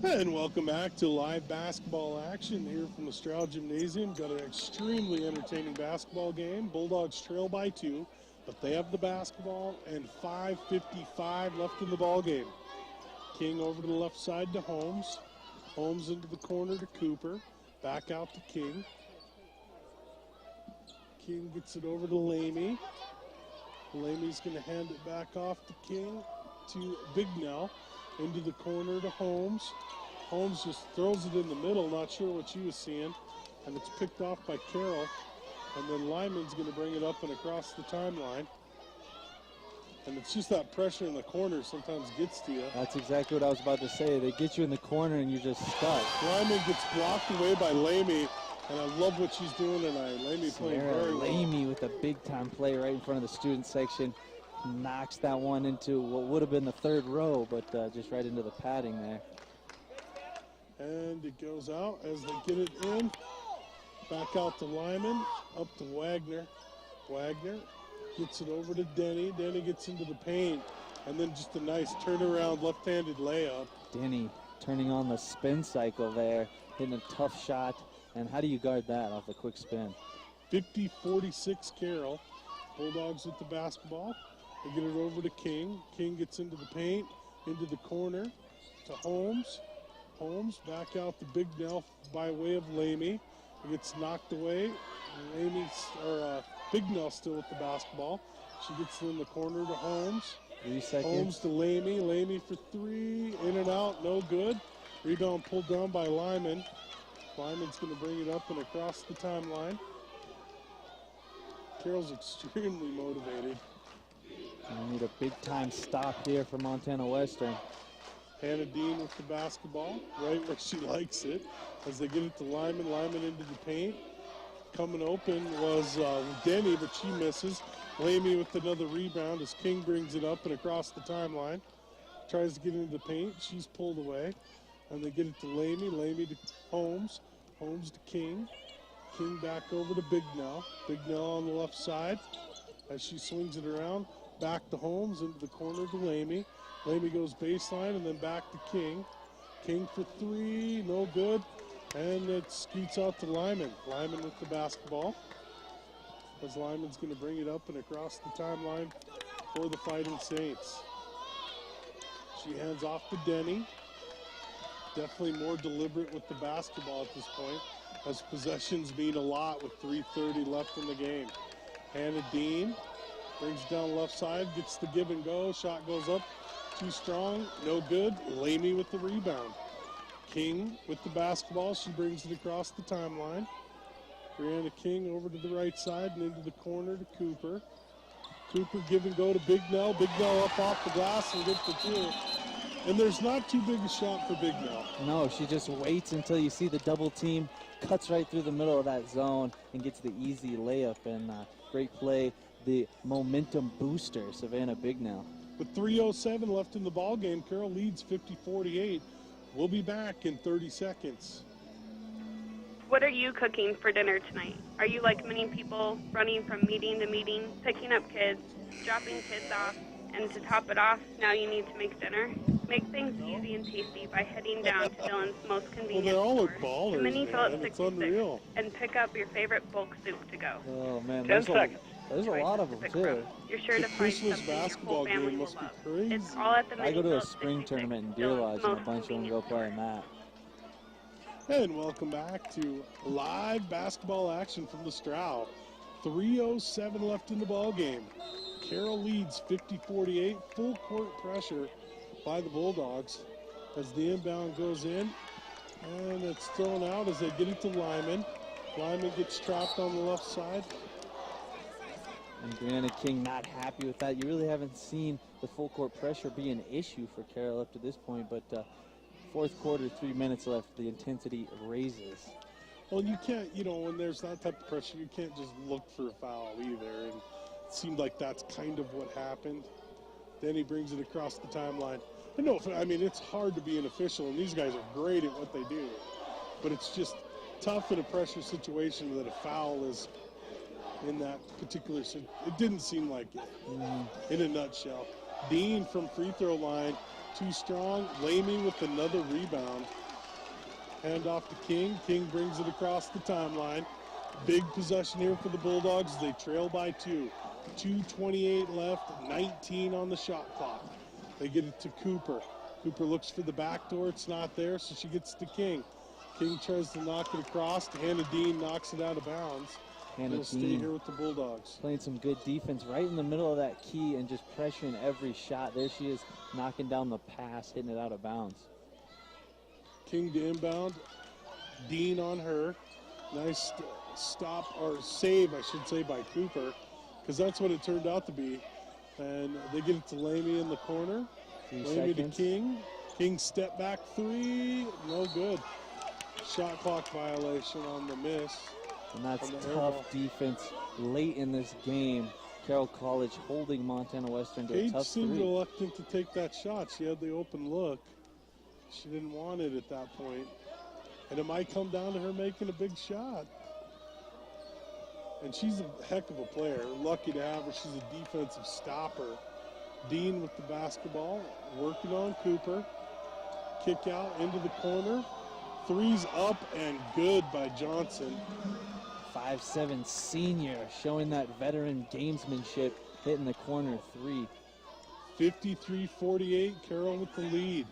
D: And welcome back to live basketball action here from the Straugh Gymnasium. Got an extremely entertaining basketball game. Bulldogs trail by 2, but they have the basketball, and 5:55 left in the ball game. King over to the left side to Holmes. Holmes into the corner to Cooper. Back out to King. King gets it over to Lamy. Lamy's going to hand it back off to King to Big Nell. Into the corner to Holmes. Holmes just throws it in the middle, not sure what she was seeing. And it's picked off by Carroll. And then Lyman's going to bring it up and across the timeline. And it's just that pressure in the corner sometimes gets to you.
C: That's exactly what I was about to say. They get you in the corner and you're just stuck.
D: Lyman gets blocked away by Lamy, and I love what she's doing tonight. Lamy playing very well.
C: Lamy with a big-time play right in front of the student section. Knocks that one into what would have been the third row, but just right into the padding there.
D: And it goes out as they get it in. Back out to Lyman, up to Wagner. Wagner gets it over to Denny. Denny gets into the paint, and then just a nice turnaround left-handed layup.
C: Denny turning on the spin cycle there, hitting a tough shot And how do you guard that off the quick spin?
D: 50-46 Carroll. Bulldogs with the basketball. They get it over to King. King gets into the paint, into the corner to Holmes. Holmes back out to Big Nell by way of Lamy. It gets knocked away. Big Nell still with the basketball. She gets it in the corner to Holmes.
C: 3 seconds.
D: Holmes to Lamy. Lamy for three. In and out. No good. Rebound pulled down by Lyman. Lyman's going to bring it up and across the timeline. Carroll's extremely motivated.
C: We need a big-time stop here for Montana Western.
D: Hannah Dean with the basketball, right where she likes it. As they get it to Lyman, Lyman into the paint. Coming open was Denny, but she misses. Lamy with another rebound as King brings it up and across the timeline. Tries to get into the paint. She's pulled away. And they get it to Lamy. Lamy to Holmes. Holmes to King. King back over to Big Nell. Big Nell on the left side as she swings it around. Back to Holmes into the corner to Lamy. Lamy goes baseline and then back to King. King for three, no good. And it scoots out to Lyman. Lyman with the basketball. As Lyman's going to bring it up and across the timeline for the Fighting Saints. She hands off to Denny. Definitely more deliberate with the basketball at this point, as possessions mean a lot with 3:30 left in the game. Hannah Dean brings it down left side, gets the give and go. Shot goes up, too strong, no good. Lamy with the rebound. King with the basketball. She brings it across the timeline. Brianna King over to the right side and into the corner to Cooper. Cooper give and go to Big Nell. Big Nell up off the glass and gets the two. And there's not too big a shot for Big Nell.
C: No, she just waits until you see the double team, cuts right through the middle of that zone and gets the easy layup. And great play, the momentum booster, Savannah Big Nell.
D: With 3:07 left in the ball game, Carroll leads 50-48. We'll be back in 30 seconds.
R: What are you cooking for dinner tonight? Are you like many people, running from meeting to meeting, picking up kids, dropping kids off, and to top it off, now you need to make dinner? Make things easy and tasty by heading down to Dylan's most convenient store, the Mini Phillips 66, and pick up your favorite bulk soup to go.
C: Oh man,
R: 10 seconds.
C: There's a lot of them too.
R: You're sure to find something your whole family will love. It's all at the Mini
C: I go to a
R: Phillips
C: spring
R: 66,
C: tournament in Deer Lodge and a bunch of them go play that.
D: And welcome back to live basketball action from the Straugh. 3:07 left in the ball game. Carroll leads 50-48. Full court pressure by the Bulldogs as the inbound goes in. And it's thrown out as they get it to Lyman. Lyman gets trapped on the left side.
C: And Brianna King not happy with that. You really haven't seen the full court pressure be an issue for Carroll up to this point, but fourth quarter, 3 minutes left, the intensity raises.
D: Well, you can't, when there's that type of pressure, you can't just look for a foul either. And it seemed like that's kind of what happened. Then he brings it across the timeline. It's hard to be an official, and these guys are great at what they do. But it's just tough in a pressure situation that a foul is in that particular situation. It didn't seem like it, in a nutshell. Dean from free throw line, too strong. Lamy with another rebound. Hand off to King. King brings it across the timeline. Big possession here for the Bulldogs. They trail by 2. 2:28 left, 19 on the shot clock. They get it to Cooper. Cooper looks for the back door. It's not there, so she gets to King. King tries to knock it across. Hannah Dean knocks it out of bounds. He'll stay here with the Bulldogs.
C: Playing some good defense right in the middle of that key and just pressuring every shot. There she is, knocking down the pass, hitting it out of bounds.
D: King to inbound. Dean on her. Nice stop, or save, I should say, by Cooper, because that's what it turned out to be. And they get it to Lamy in the corner. Lamy to King. King step back three. No good. Shot clock violation on the miss.
C: And that's tough defense late in this game. Carroll College holding Montana Western to a tough three.
D: Paige seemed reluctant to take that shot. She had the open look. She didn't want it at that point. And it might come down to her making a big shot. And she's a heck of a player. Lucky to have her. She's a defensive stopper. Dean with the basketball, working on Cooper. Kick out into the corner. three's up and good by Johnson.
C: 5'7" senior, showing that veteran gamesmanship, hitting the corner three.
D: 53-48, Carroll with the lead.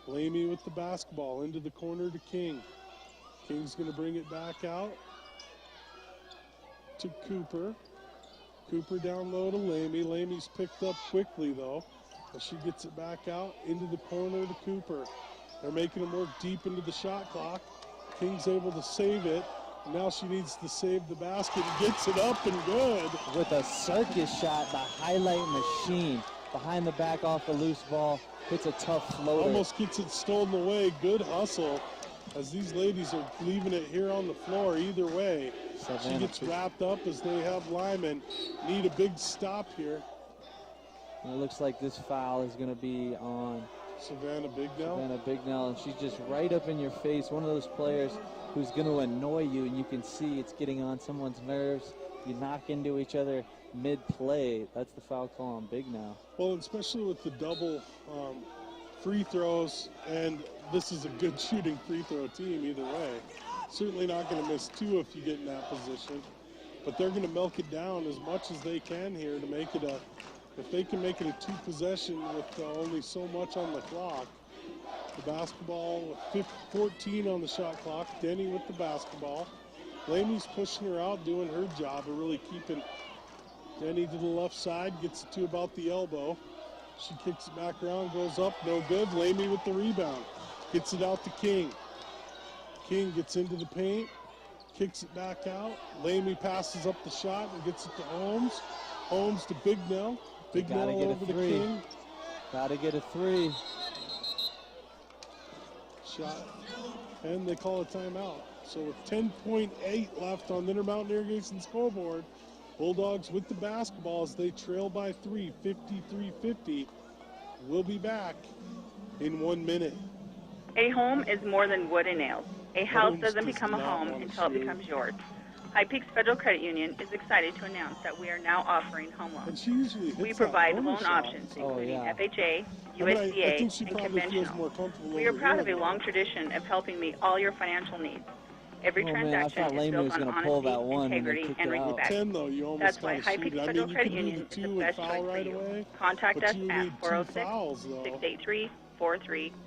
D: Lamy with the basketball into the corner to King. King's going to bring it back out to Cooper. Cooper down low to Lamy. Lamy's picked up quickly, though, as she gets it back out into the corner to Cooper. They're making him work deep into the shot clock. King's able to save it. Now she needs to save the basket and gets it up and good.
C: With a circus shot, the highlight machine. Behind the back off the loose ball, hits a tough floater.
D: Almost gets it stolen away. Good hustle as these ladies are leaving it here on the floor either way. She gets wrapped up as they have Lyman need a big stop here.
C: And it looks like this foul is going to be on
D: Savannah Bignell,
C: and she's just right up in your face. One of those players who's going to annoy you, and you can see it's getting on someone's nerves. You knock into each other mid-play. That's the foul call on Bignell.
D: Well, especially with the double free throws, and this is a good shooting free throw team either way. Certainly not going to miss two if you get in that position, but they're going to milk it down as much as they can here to make it a, if they can make it a two possession with only so much on the clock. The basketball with 14 on the shot clock. Denny with the basketball. Lamy's pushing her out, doing her job of really keeping Denny to the left side, gets it to about the elbow. She kicks it back around, goes up, no good. Lamy with the rebound. Gets it out to King. King gets into the paint, kicks it back out. Lamy passes up the shot and gets it to Holmes. Holmes to Bignell. Bignell over to King.
C: Gotta get a three.
D: Shot, and they call a timeout. So with 10.8 left on the Intermountain Irrigation scoreboard, Bulldogs with the basketball as they trail by 3, 53-50. We'll be back in 1 minute.
I: A home is more than wood and nails. A house doesn't become a home until it becomes yours. High Peaks Federal Credit Union is excited to announce that we are now offering home loans. We provide loan options including FHA, USDA, and conventional. We are proud of a long tradition of helping meet all your financial needs. Every transaction is built on honesty, integrity, and respect. That's why High Peaks Federal Credit Union is the best choice for you. Contact us at 406-683-4373.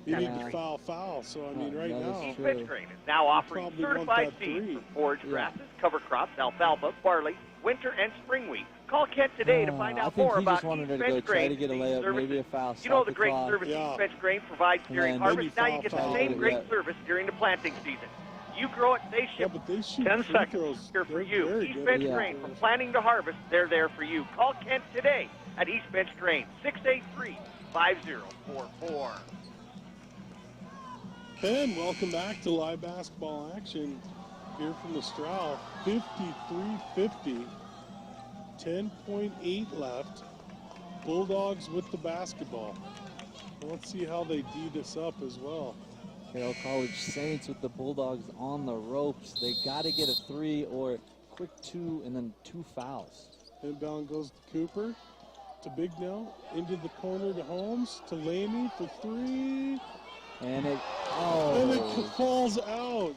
D: You need to foul. So, I mean, right now.
H: East Bench Grain is now offering certified seeds for forage grasses, cover crops, alfalfa, barley, winter, and spring wheat. Call Kent today to find out more about East Bench Grain services. You know the great service East Bench Grain provides during harvest. Now you get the same great service during the planting season. You grow it, they ship it. 10 seconds here for you. East Bench Grain, from planting to harvest, they're there for you. Call Kent today at East Bench Grain, 683-5044.
D: And welcome back to live basketball action here from the Straugh. 53-50. 10.8 left. Bulldogs with the basketball. Let's see how they D this up as well.
C: Carroll College Saints with the Bulldogs on the ropes. They got to get a three or quick two and then two fouls.
D: Inbound goes to Cooper, to Bignell, into the corner to Holmes, to Lamy for three.
C: And it
D: falls out.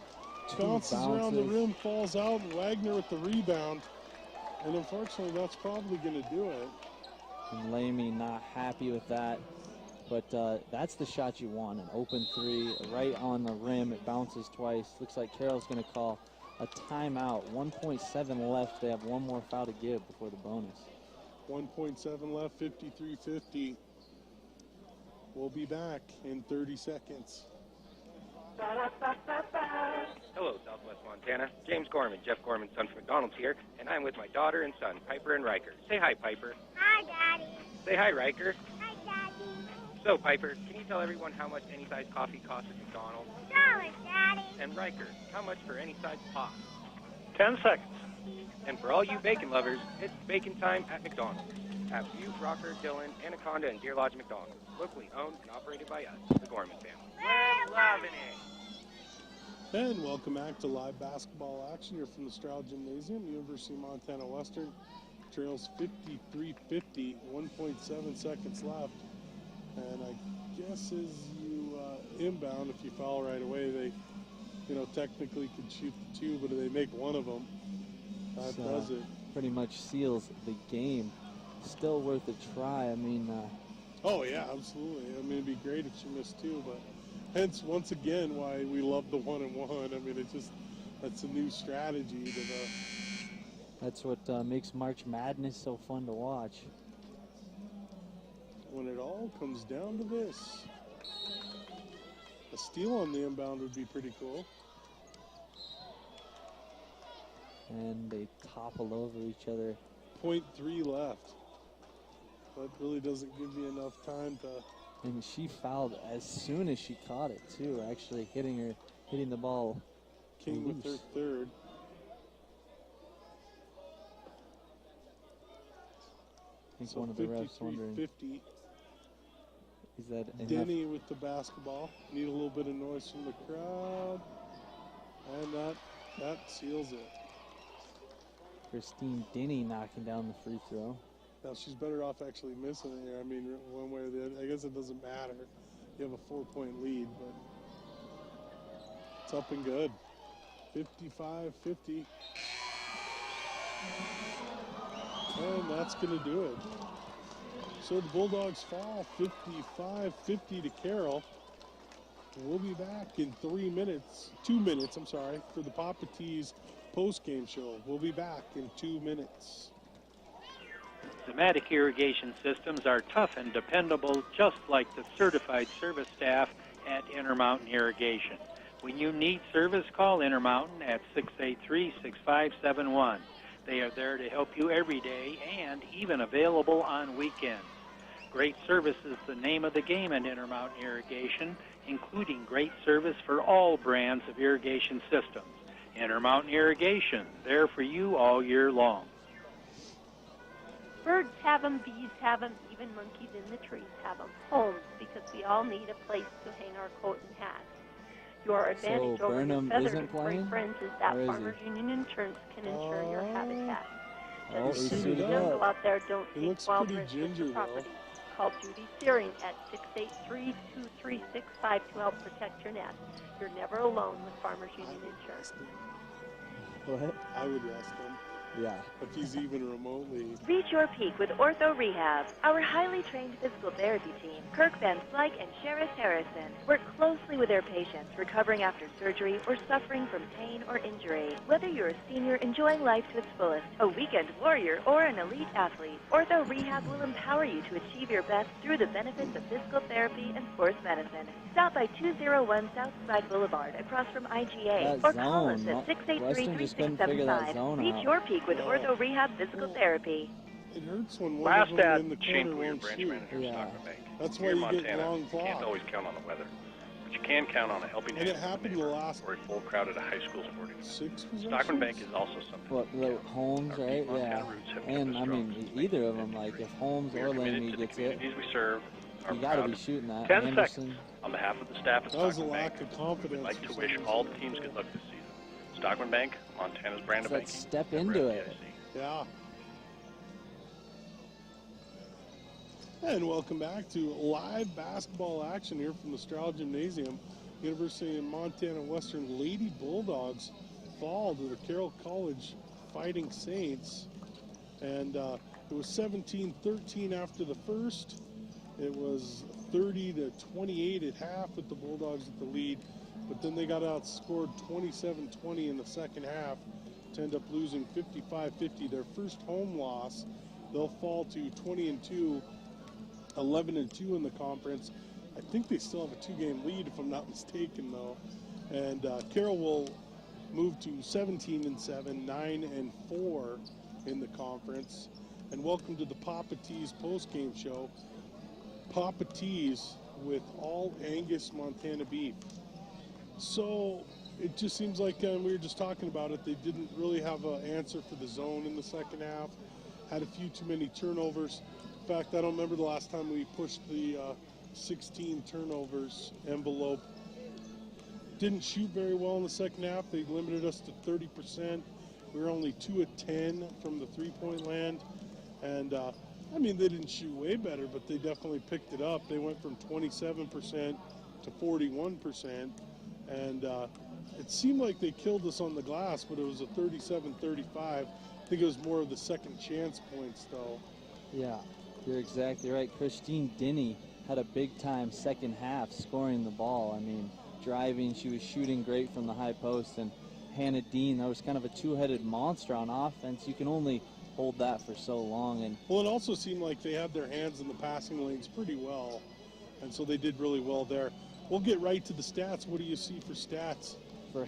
D: Bounces around the rim, falls out, and Wagner with the rebound. And unfortunately, that's probably going to do it.
C: And Lamy not happy with that. But that's the shot you want, an open three right on the rim. It bounces twice. Looks like Carroll's going to call a timeout. 1.7 left. They have one more foul to give before the bonus.
D: 1.7 left, 53-50. We'll be back in 30 seconds.
S: Hello, Southwest Montana. James Gorman, Jeff Gorman's son from McDonald's here, and I'm with my daughter and son, Piper and Riker. Say hi, Piper.
P: Hi, Daddy.
S: Say hi, Riker.
P: Hi, Daddy.
S: So, Piper, can you tell everyone how much any size coffee costs at McDonald's?
P: $1, Daddy.
S: And Riker, how much for any size pop?
O: 10 seconds.
S: And for all you bacon lovers, it's bacon time at McDonald's. At Butte, Rocker, Dillon, Anaconda, and Deer Lodge McDonald's. Locally owned and operated by us, the Gorman family.
P: We're loving it.
D: And welcome back to live basketball action here from the Straugh Gymnasium. University of Montana Western trails 53-50, 1.7 seconds left. And I guess as you inbound, if you foul right away, they you know, technically could shoot the 2, but if they make one of them, that does it.
C: Pretty much seals the game. Still worth a try. I mean,
D: oh yeah, absolutely. I mean, it'd be great if she missed 2, but hence once again why we love the 1-and-1. I mean, it's just that's a new strategy to the.
C: That's what makes March Madness so fun to watch.
D: When it all comes down to this, a steal on the inbound would be pretty cool.
C: And they topple over each other.
D: 0.3 left. That really doesn't give you enough time to.
C: And she fouled as soon as she caught it too, actually hitting the ball.
D: King
C: loose.
D: With her third.
C: I think so one of the refs wondering.
D: 50.
C: Is that
D: Denny with the basketball. Need a little bit of noise from the crowd. And that seals it.
C: Christine Denny knocking down the free throw.
D: Now she's better off actually missing it here. I mean, one way or the other. I guess it doesn't matter. You have a 4-point lead, but it's up and good. 55-50. And that's going to do it. So the Bulldogs fall 55-50 to Carroll. We'll be back in 2 minutes, for the Papa Tees post-game show. We'll be back in 2 minutes.
A: Pneumatic irrigation systems are tough and dependable, just like the certified service staff at Intermountain Irrigation. When you need service, call Intermountain at 683-6571. They are there to help you every day and even available on weekends. Great service is the name of the game at Intermountain Irrigation, including great service for all brands of irrigation systems. Intermountain Irrigation, there for you all year long.
E: Birds have them, bees have them, even monkeys in the trees have them. Homes, because we all need a place to hang our coat and hat. Your advantage
C: So
E: over
C: Burnham
E: your feathered
C: isn't
E: and furry
C: playing?
E: friends is that
C: Where is
E: Farmers Union Insurance can insure your habitat.
C: Oh,
E: Just
C: he's
E: so you
C: suited
E: don't
C: up.
E: go out there, don't
D: He
E: take
D: looks
E: wild
D: pretty
E: risks with
D: ginger,
E: your
D: though.
E: property. Call Judy Searing at 683-236-5 to help protect your nest. You're never alone with Farmers Union Insurance.
C: What?
D: I would rest him.
C: Yeah.
D: If he's even remotely.
T: Reach your peak with Ortho Rehab. Our highly trained physical therapy team, Kirk Van Slyke and Sheriff Harrison, work closely with their patients recovering after surgery or suffering from pain or injury. Whether you're a senior enjoying life to its fullest, a weekend warrior, or an elite athlete, Ortho Rehab will empower you to achieve your best through the benefits of physical therapy and sports medicine. Stop by 201 Southside Boulevard across from IGA or call us at 683-3675. Reach your peak with Ortho Rehab Physical Therapy.
D: It hurts when one
O: Last
D: of them
O: ad.
D: in the
N: Shane
D: corner
N: Poole, your
D: won't
N: branch
D: shoot.
N: manager of Stockman Bank.
D: That's
N: Here
D: why
N: in
D: you get
N: Montana,
D: long
N: you can't
D: clock.
N: always count on the weather, but you can count on a helping
D: And
N: hand
D: it
N: from a
D: happened
N: neighbor
D: the last
N: or a full crowd at a high school sporting event.
D: 6
N: Stockman Bank is also something.
C: What, the Holmes,
N: Our
C: right?
N: deep Montana
C: Yeah.
N: roots have kept
C: And,
N: us
C: I
N: strong
C: mean,
N: since
C: either of them, like, if Holmes
N: We
C: or
N: are committed
C: Lamy
N: to the
C: gets it,
N: communities we serve. Are
C: you got to
N: proud
C: be shooting that.
O: 10
C: Anderson.
N: On behalf of the staff at
D: That was a
N: Stockman
D: lack
N: Bank,
D: of confidence.
N: we'd like
D: for
N: to
D: some
N: wish
D: reason.
N: all the teams good luck this season. Stockman Bank, Montana's brand of
C: Let's
N: banking.
C: step
N: member
C: into it.
N: FDIC.
D: Yeah. And welcome back to live basketball action here from the Straugh Gymnasium. University of Montana Western Lady Bulldogs fall to the Carroll College Fighting Saints. And it was 17-13 after the first. It was 30-28 at half with the Bulldogs at the lead. But then they got outscored 27-20 in the second half to end up losing 55-50. Their first home loss. They'll fall to 20-2, 11-2 in the conference. I think they still have a 2-game lead, if I'm not mistaken, though. And Carroll will move to 17-7, 9-4 in the conference. And welcome to the Papa Tees post-game show. Papa Tees with all Angus Montana beef. So it just seems like we were just talking about it. They didn't really have an answer for the zone in the second half. Had a few too many turnovers. In fact, I don't remember the last time we pushed the 16 turnovers envelope. Didn't shoot very well in the second half. They limited us to 30%. We were only 2 of 10 from the three-point land. And I mean, they didn't shoot way better, but they definitely picked it up. They went from 27% to 41%. And It seemed like they killed us on the glass, but it was a 37-35. I think it was more of the second chance points, though.
C: Yeah, you're exactly right. Christine Denny had a big-time second half scoring the ball. I mean, driving, she was shooting great from the high post, and Hannah Dean, that was kind of a two-headed monster on offense. You can only hold that for so long. And
D: well, it also seemed like they had their hands in the passing lanes pretty well, and so they did really well there. We'll get right to the stats. What do you see for stats?
C: For